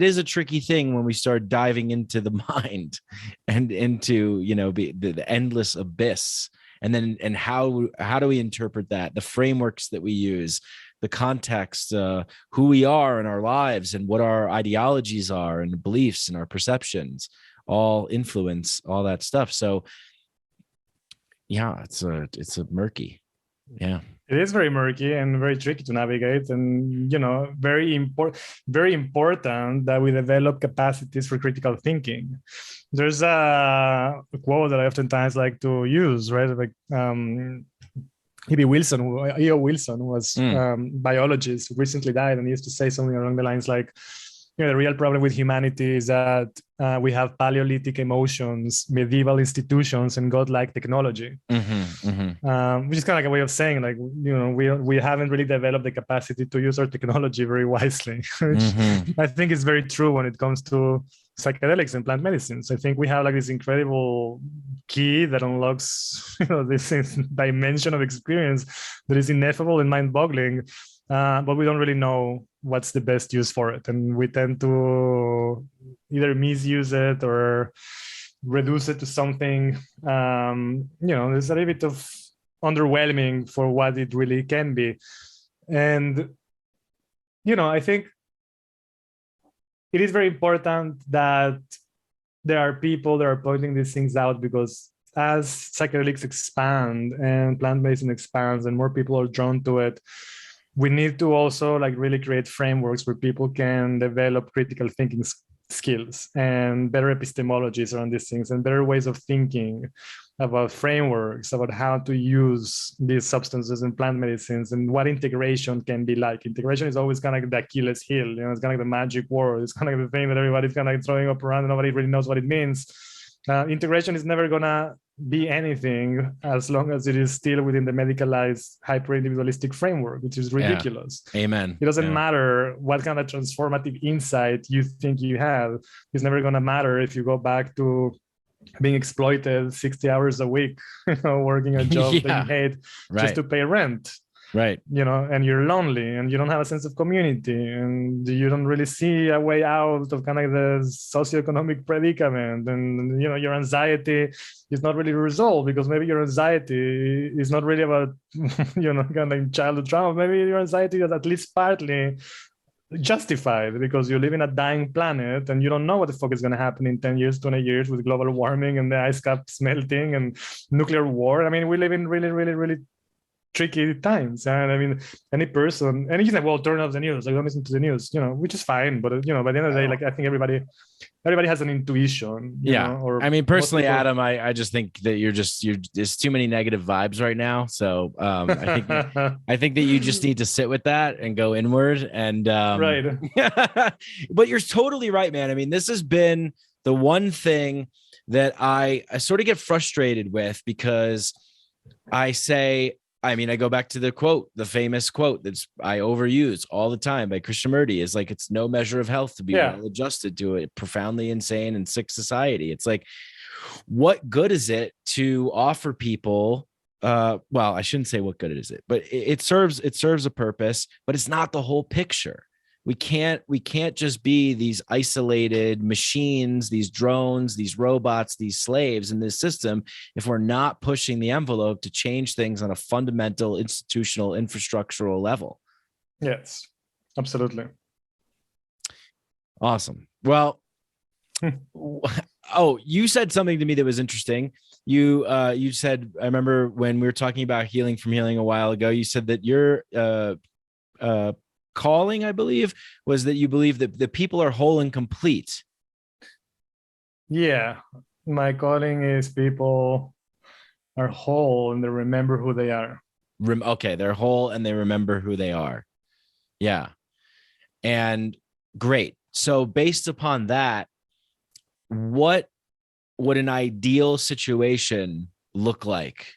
is a tricky thing when we start diving into the mind and into the endless abyss, and how do we interpret that, the frameworks that we use, the context, who we are in our lives, and what our ideologies are and beliefs and our perceptions all influence all that stuff. So yeah, it's a murky. Yeah. It is very murky and very tricky to navigate, and very important that we develop capacities for critical thinking. There's a quote that I oftentimes like to use, right? Like E.O. Wilson, who was biologist, who recently died, and he used to say something along the lines like, the real problem with humanity is that we have Paleolithic emotions, medieval institutions, and godlike technology, which is kind of like a way of saying, like, we haven't really developed the capacity to use our technology very wisely, which I think is very true when it comes to psychedelics and plant medicines. I think we have like this incredible key that unlocks this dimension of experience that is ineffable and mind-boggling. But we don't really know what's the best use for it. And we tend to either misuse it or reduce it to something, there's a little bit of underwhelming for what it really can be. And, I think it is very important that there are people that are pointing these things out, because as psychedelics expand and plant medicine expands and more people are drawn to it, we need to also like really create frameworks where people can develop critical thinking skills and better epistemologies around these things, and better ways of thinking about frameworks, about how to use these substances in plant medicines, and what integration can be like. Integration is always kind of like the Achilles heel, it's kind of like the magic word. It's kind of like the thing that everybody's kind of like throwing up around and nobody really knows what it means. Integration is never gonna be anything as long as it is still within the medicalized hyper-individualistic framework, which is ridiculous. Yeah. Amen. It doesn't matter what kind of transformative insight you think you have. It's never going to matter if you go back to being exploited 60 hours a week, working a job that you hate just to pay rent. Right. And you're lonely and you don't have a sense of community and you don't really see a way out of kind of the socioeconomic predicament. And, your anxiety is not really resolved, because maybe your anxiety is not really about, kind of childhood trauma. Maybe your anxiety is at least partly justified because you live in a dying planet and you don't know what the fuck is going to happen in 10 years, 20 years with global warming and the ice caps melting and nuclear war. I mean, we live in really, really, really tricky times. And I mean, any person, and he's like, well, turn off the news, like don't listen to the news, which is fine. But by the end of the day, like I think everybody has an intuition, or I mean, most personally, people. Adam, I just think that you're there's too many negative vibes right now. So I think that you just need to sit with that and go inward. And Right. but you're totally right, man. I mean, this has been the one thing that I sort of get frustrated with, because I go back to the famous quote that's I overuse all the time by Krishnamurti, is like, it's no measure of health to be well adjusted to a profoundly insane and sick society. It's like, what good is it to offer people? Well, I shouldn't say what good is it, but it serves a purpose, but it's not the whole picture. We can't just be these isolated machines, these drones, these robots, these slaves in this system if we're not pushing the envelope to change things on a fundamental institutional infrastructural level. Yes, absolutely. Awesome. Well, you said something to me that was interesting. You said, I remember when we were talking about healing from healing a while ago, you said that your calling, I believe, was that you believe that the people are whole and complete. Yeah, my calling is people are whole and they remember who they are. Okay, they're whole and they remember who they are. Yeah. And great. So based upon that, what would an ideal situation look like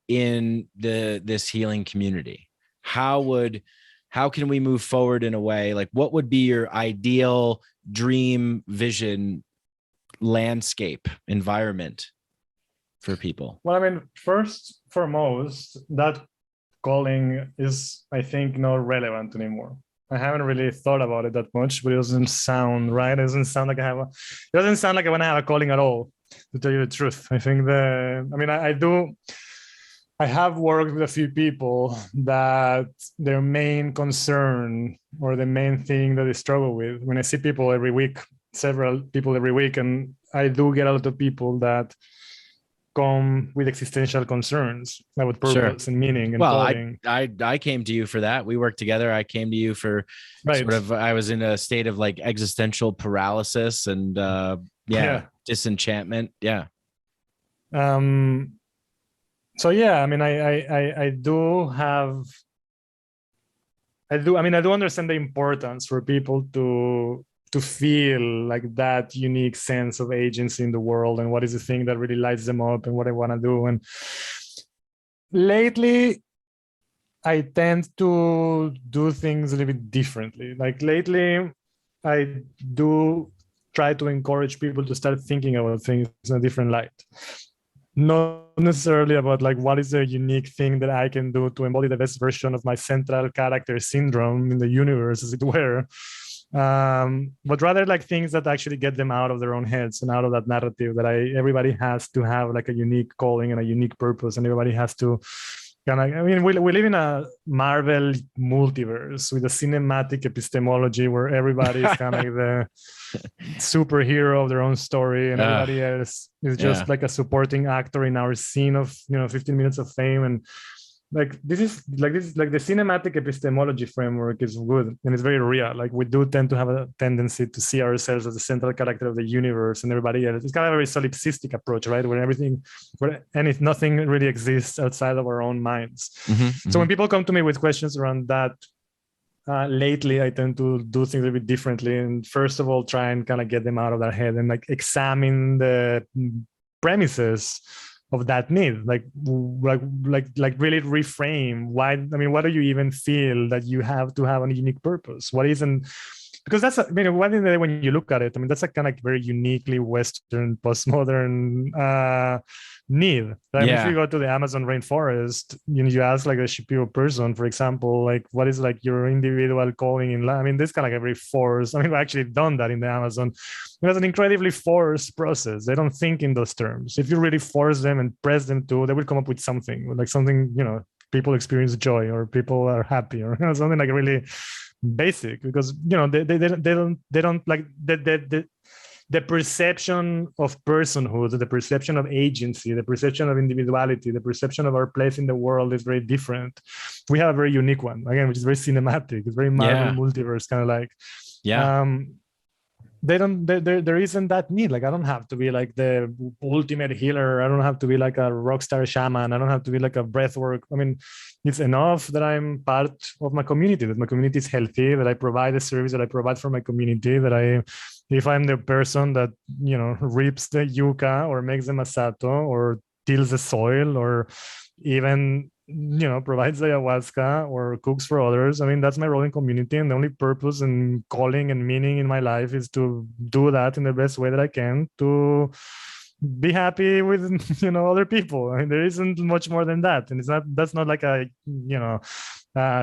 in this healing community? How can we move forward in a way, like what would be your ideal dream vision landscape environment for people? Well, I mean, first foremost, that calling is, I think, not relevant anymore. I haven't really thought about it that much, but it doesn't sound right. It doesn't sound like I want to have a calling at all, to tell you the truth. I think I have worked with a few people that their main concern or the main thing that they struggle with, when I see people every week, several people every week, and I do get a lot of people that come with existential concerns about purpose and meaning and calling. I came to you for that. We worked together. I came to you for I was in a state of like existential paralysis and disenchantment. Yeah. So yeah, I mean, I do understand the importance for people to feel like that unique sense of agency in the world and what is the thing that really lights them up and what I want to do. And lately, I tend to do things a little bit differently. Like lately, I do try to encourage people to start thinking about things in a different light. Not necessarily about like what is the unique thing that I can do to embody the best version of my central character syndrome in the universe, as it were, but rather like things that actually get them out of their own heads and out of that narrative that everybody has to have like a unique calling and a unique purpose, and everybody has to we live in a Marvel multiverse with a cinematic epistemology where everybody is kind of like the superhero of their own story, and everybody else is just like a supporting actor in our scene of 15 minutes of fame. And like the cinematic epistemology framework is good and it's very real. Like we do tend to have a tendency to see ourselves as the central character of the universe and everybody else. It's kind of a very solipsistic approach, right? If nothing really exists outside of our own minds. Mm-hmm, so when people come to me with questions around that, lately I tend to do things a bit differently, and first of all try and kind of get them out of their head and like examine the premises of that need, like really reframe what do you even feel that you have to have a unique purpose? What isn't? Because that's when you look at it, that's a kind of very uniquely Western postmodern need. If you go to the Amazon rainforest, you ask like a Shipiro person, for example, like what is like your individual calling in life? This kind of like a very forced. We've actually done that in the Amazon. It was an incredibly forced process. They don't think in those terms. If you really force them and press them to, they will come up with something people experience joy or people are happy or something like really basic, because they don't like the perception of personhood, the perception of agency, the perception of individuality, the perception of our place in the world is very different. We have a very unique one, again, which is very cinematic. It's very Marvel multiverse, kind of like. They don't there isn't that need. Like, I don't have to be like the ultimate healer. I don't have to be like a rock star shaman. I don't have to be like a breathwork. I mean, it's enough that I'm part of my community, that my community is healthy, that I provide the service that I provide for my community, that if I'm the person that, you know, reaps the yucca or makes the masato or tills the soil or even, you know, provides ayahuasca or cooks for others. I mean, that's my role in community, and the only purpose and calling and meaning in my life is to do that in the best way that I can to be happy with, you know, other people. I mean, there isn't much more than that, and that's not like a, you know,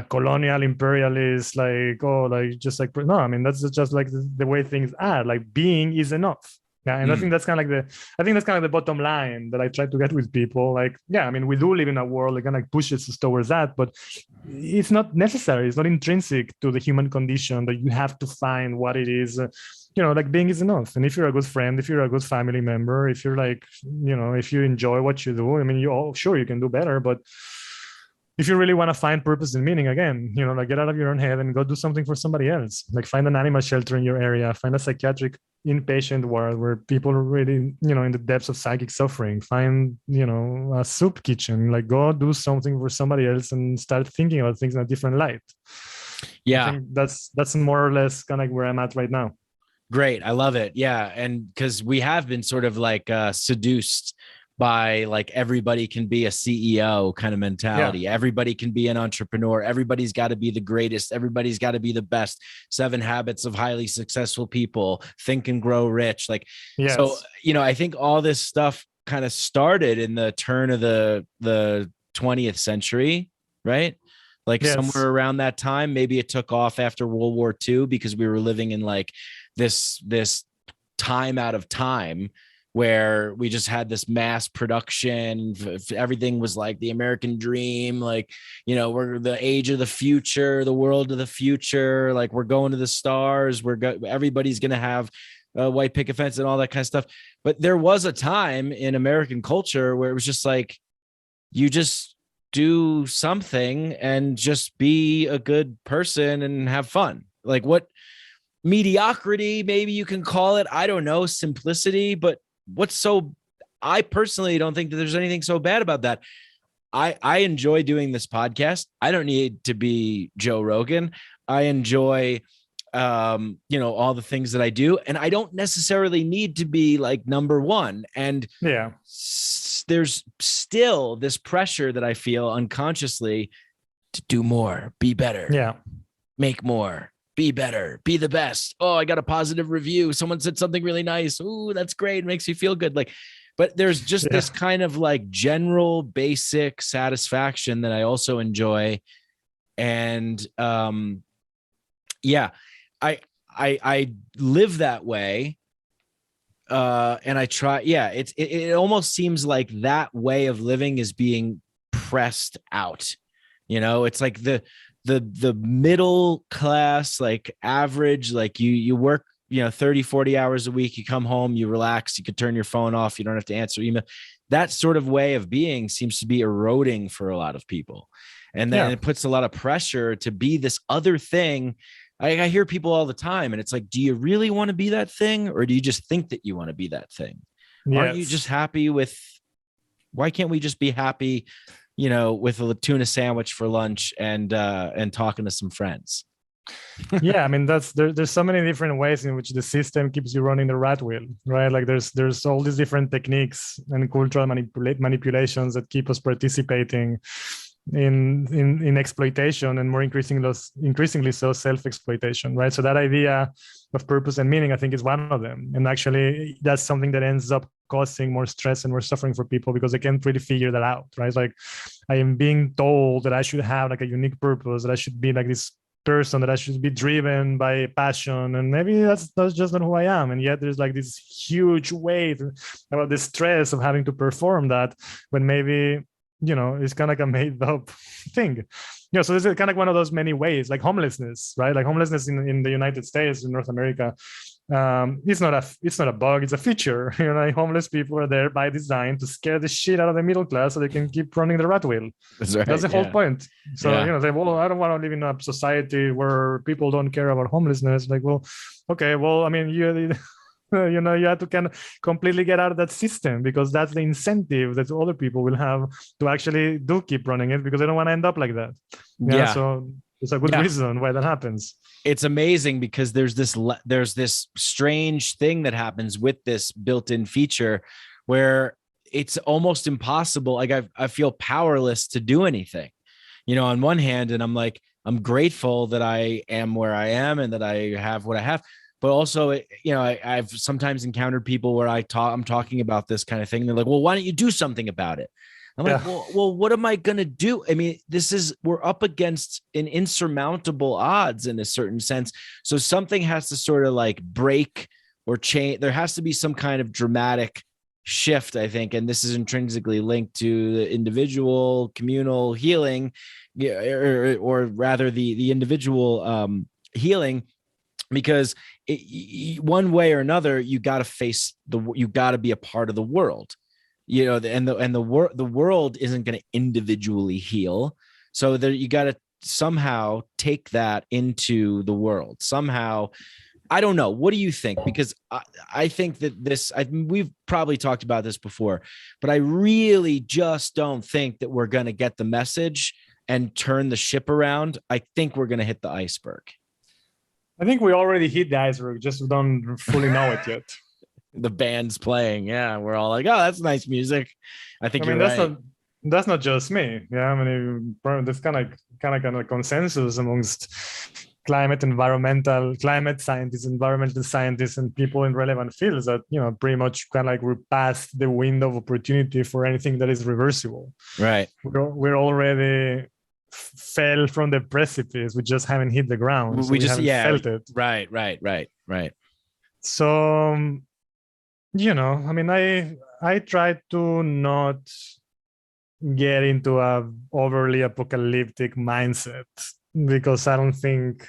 colonial imperialist, like, oh, like, just like, no, I mean, that's just like the way things are. Like, being is enough. Yeah, and I think that's kind of like the bottom line that I try to get with people. Like, yeah, I mean, we do live in a world that kind of pushes us towards that, but it's not necessary. It's not intrinsic to the human condition that you have to find what it is. You know, like, being is enough. And if you're a good friend, if you're a good family member, if you're like, you know, if you enjoy what you do, I mean, sure, you can do better, but if you really want to find purpose and meaning, again, you know, like, get out of your own head and go do something for somebody else. Like, find an animal shelter in your area, find a psychiatric inpatient ward where people are really, you know, in the depths of psychic suffering. Find, you know, a soup kitchen. Like, go do something for somebody else and start thinking about things in a different light. Yeah, I think that's more or less kind of like where I'm at right now. Great, I love it. Yeah, and because we have been sort of like seduced by like everybody can be a CEO kind of mentality. Yeah. Everybody can be an entrepreneur. Everybody's got to be the greatest. Everybody's got to be the best. 7 habits of highly successful people. Think and grow rich. Like, yes. So, you know, I think all this stuff kind of started in the turn of the 20th century, right? Like, yes. Somewhere around that time. Maybe it took off after World War II because we were living in like this time out of time, where we just had this mass production. Everything was like the American dream. Like, you know, we're the age of the future, the world of the future. Like, we're going to the stars. Everybody's going to have a white picket fence and all that kind of stuff. But there was a time in American culture where it was just like, you just do something and just be a good person and have fun. Like, what mediocrity, maybe you can call it. I don't know, simplicity, but I personally don't think that there's anything so bad about that. I enjoy doing this podcast. I don't need to be Joe Rogan. I enjoy, you know, all the things that I do, and I don't necessarily need to be like number one. And yeah, there's still this pressure that I feel unconsciously to do more, be better, make more, be better, be the best. Oh, I got a positive review. Someone said something really nice. Ooh, that's great. It makes me feel good. Like, but there's just this kind of like general basic satisfaction that I also enjoy. And I live that way. And I try, it almost seems like that way of living is being pressed out. You know, it's like the middle class, like average, like you work, you know, 30, 40 hours a week, you come home, you relax, you could turn your phone off, you don't have to answer email. That sort of way of being seems to be eroding for a lot of people. And then it puts a lot of pressure to be this other thing. I hear people all the time, and it's like, do you really want to be that thing? Or do you just think that you want to be that thing? Yes. Aren't you just happy with, why can't we just be happy, you know, with a tuna sandwich for lunch and talking to some friends? Yeah, I mean, there's so many different ways in which the system keeps you running the rat wheel, right? Like, there's all these different techniques and cultural manipulations that keep us participating in exploitation, and more increasingly so self-exploitation, right? So that idea of purpose and meaning, I think, is one of them. And actually, that's something that ends up causing more stress and more suffering for people because they can't really figure that out, right? It's like, I am being told that I should have like a unique purpose, that I should be like this person, that I should be driven by passion, and maybe that's just not who I am. And yet there's like this huge weight about the stress of having to perform that, when maybe, you know, it's kind of like a made up thing. You know, so this is kind of like one of those many ways, like homelessness, right? Like homelessness in the United States, in North America, it's not a bug, it's a feature. Homeless people are there by design to scare the shit out of the middle class so they can keep running the rat wheel. That's right. That's the whole point. So well, I don't want to live in a society where people don't care about homelessness. Like, well, okay, well, I mean, you have to kind of completely get out of that system, because that's the incentive that other people will have to actually do keep running it, because they don't want to end up like that. So it's a good reason why that happens. It's amazing because there's this strange thing that happens with this built-in feature where it's almost impossible. Like I feel powerless to do anything, on one hand, and I'm grateful that I am where I am and that I have what I have. But also, I've sometimes encountered people where I'm talking about this kind of thing. And they're like, well, why don't you do something about it? I'm like, well, what am I going to do? I mean, we're up against an insurmountable odds in a certain sense. So something has to sort of like break or change. There has to be some kind of dramatic shift, I think. And this is intrinsically linked to the individual communal healing, or rather the individual healing. Because one way or another, you got to be a part of the world, and the world isn't going to individually heal. So you got to somehow take that into the world somehow. I don't know. What do you think? Because I think that we've probably talked about this before, but I really just don't think that we're going to get the message and turn the ship around. I think we're going to hit the iceberg. I think we already hit the iceberg, just don't fully know it yet. The band's playing. Yeah, we're all like, oh, that's nice music. I think you're right. That's not just me. Yeah, I mean, there's kind of consensus amongst climate scientists, environmental scientists, and people in relevant fields that, pretty much kind of like we're past the window of opportunity for anything that is reversible. Right. We're already fell from the precipice. We just haven't hit the ground. We just haven't felt it. Right. So, I mean, I try to not get into a overly apocalyptic mindset, because I don't think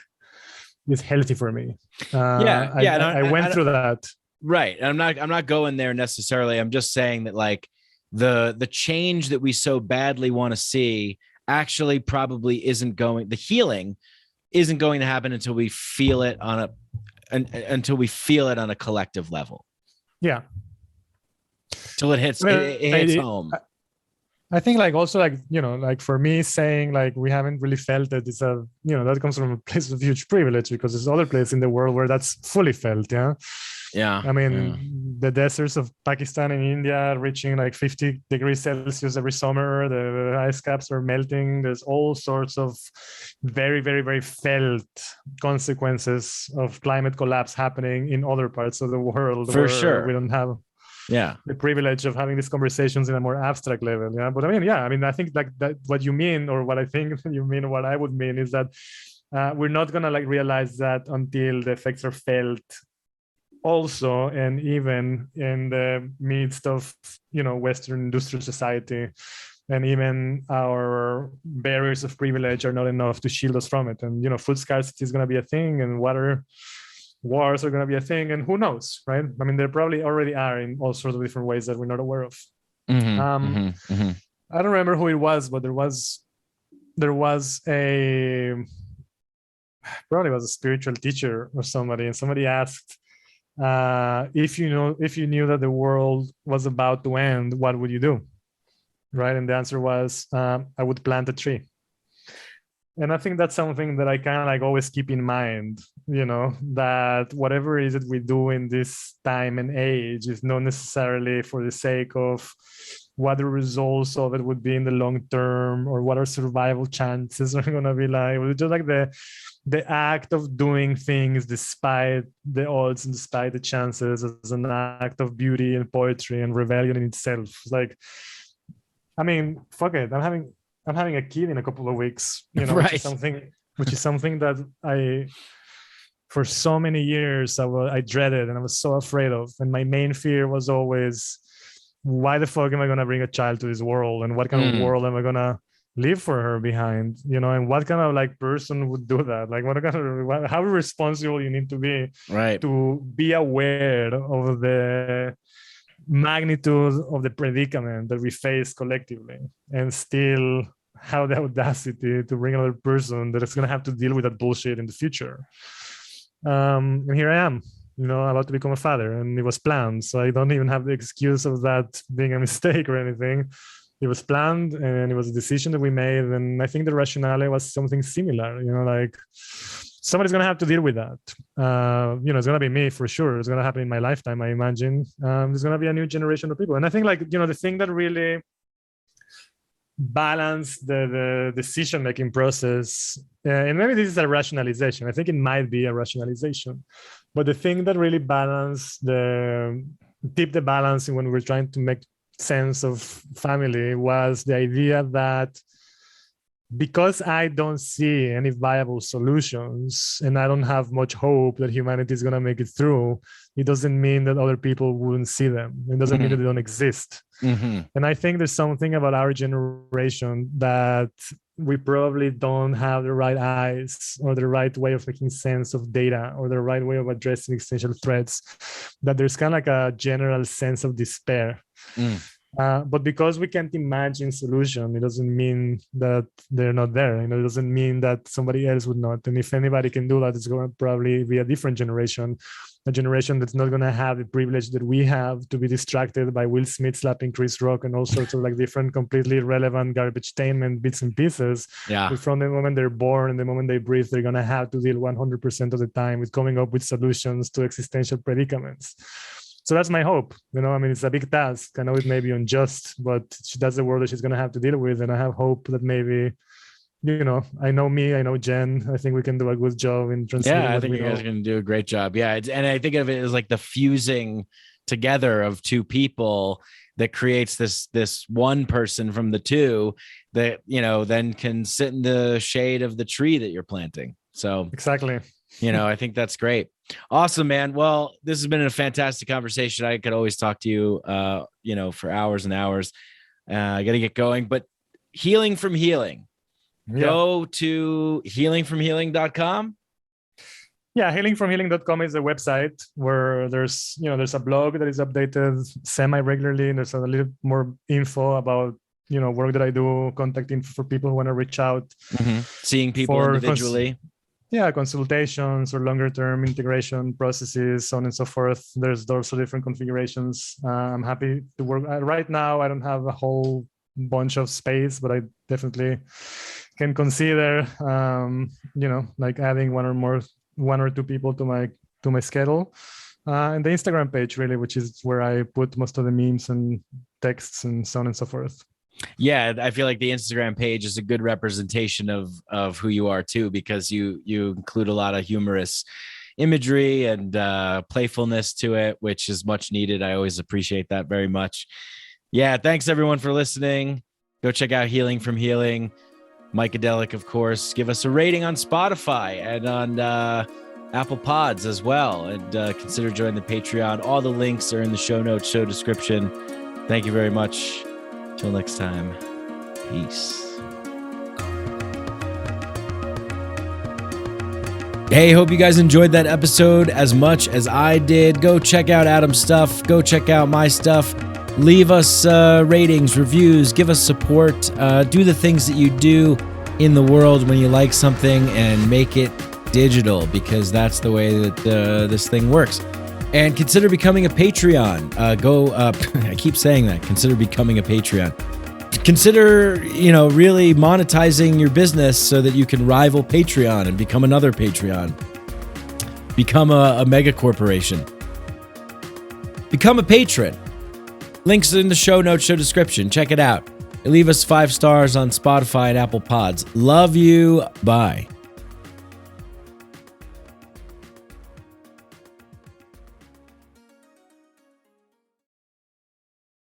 it's healthy for me. I went through that. Right. And I'm not going there necessarily. I'm just saying that like the change that we so badly want to see actually probably the healing isn't going to happen until we feel it on a collective level. Yeah. Till it hits home. I think like also like for me saying like we haven't really felt it is that comes from a place of huge privilege, because there's other places in the world where that's fully felt. I mean, the deserts of Pakistan and India reaching like 50 degrees Celsius every summer, the ice caps are melting. There's all sorts of very, very, very felt consequences of climate collapse happening in other parts of the world. For sure. We don't have the privilege of having these conversations in a more abstract level. But I mean, I think like that what you mean, or what I think you mean, or what I would mean is that we're not going to like realize that until the effects are felt also, and even in the midst of Western industrial society, and even our barriers of privilege are not enough to shield us from it. And food scarcity is going to be a thing, and water wars are going to be a thing, and who knows, right? I mean, they probably already are in all sorts of different ways that we're not aware of. I don't remember who it was, but there was probably was a spiritual teacher or somebody, and somebody asked, if you knew that the world was about to end, what would you do? Right? And the answer was, I would plant a tree. And I think that's something that I kind of like always keep in mind, that whatever it is that we do in this time and age is not necessarily for the sake of what the results of it would be in the long term, or what our survival chances are going to be like. It's just like the act of doing things despite the odds and despite the chances as an act of beauty and poetry and rebellion in itself. It's like, I mean, fuck it. I'm having a kid in a couple of weeks, right. which is something that I, for so many years, I dreaded and I was so afraid of. And my main fear was always, why the fuck am I going to bring a child to this world? And what kind of world am I going to leave for her behind, and what kind of like person would do that? Like how responsible you need to be aware of the magnitude of the predicament that we face collectively, and still have the audacity to bring another person that is going to have to deal with that bullshit in the future. And here I am, about to become a father, and it was planned. So I don't even have the excuse of that being a mistake or anything. It was planned, and it was a decision that we made. And I think the rationale was something similar, like somebody's going to have to deal with that. It's going to be me for sure. It's going to happen in my lifetime, I imagine. There's going to be a new generation of people. And I think the thing that really balance the decision-making process, and maybe this is a rationalization. I think it might be a rationalization, but the thing that really tip the balance when we were trying to make sense of family was the idea that because I don't see any viable solutions and I don't have much hope that humanity is going to make it through, it doesn't mean that other people wouldn't see them. It doesn't mean that they don't exist. And I think there's something about our generation that we probably don't have the right eyes or the right way of making sense of data or the right way of addressing existential threats, that there's kind of like a general sense of despair. But because we can't imagine solution, it doesn't mean that they're not there. It doesn't mean that somebody else would not. And if anybody can do that, it's going to probably be a different generation, a generation that's not going to have the privilege that we have to be distracted by Will Smith slapping Chris Rock and all sorts of like different, completely irrelevant garbage-tainment bits and pieces. But from the moment they're born and the moment they breathe, they're going to have to deal 100% of the time with coming up with solutions to existential predicaments. So that's my hope. It's a big task. I know it may be unjust, but that's the world that she's going to have to deal with. And I have hope that maybe, I know me, I know Jen. I think we can do a good job in translating. Yeah, I think you guys are going to do a great job. Yeah. And I think of it as like the fusing together of two people that creates this one person from the two that, then can sit in the shade of the tree that you're planting. So exactly. I think that's great. Awesome, man. Well, this has been a fantastic conversation. I could always talk to you, for hours and hours. I got to get going, but Healing from Healing, go to healingfromhealing.com. Yeah, healingfromhealing.com is a website where there's a blog that is updated semi-regularly. And there's a little more info about, work that I do, contact info for people who want to reach out. Seeing people individually. Consultations or longer term integration processes, so on and so forth. There's also different configurations. I'm happy to work. Right now, I don't have a whole bunch of space, but I definitely can consider, like adding one or two people to my schedule. And the Instagram page, really, which is where I put most of the memes and texts and so on and so forth. Yeah, I feel like the Instagram page is a good representation of who you are too, because you include a lot of humorous imagery and playfulness to it, which is much needed. I always appreciate that very much. Yeah, thanks everyone for listening. Go check out Healing from Healing. Micadelic, of course. Give us a rating on Spotify and on Apple Pods as well. And consider joining the Patreon. All the links are in the show notes, show description. Thank you very much. Till next time, peace. Hey, hope you guys enjoyed that episode as much as I did. Go check out Adam's stuff. Go check out my stuff. Leave us ratings, reviews, give us support. Do the things that you do in the world when you like something and make it digital, because that's the way that this thing works. And consider becoming a Patreon. I keep saying that. Consider becoming a Patreon. Consider, really monetizing your business so that you can rival Patreon and become another Patreon. Become a mega corporation. Become a patron. Links in the show notes, show description. Check it out. Leave us 5 stars on Spotify and Apple Pods. Love you. Bye.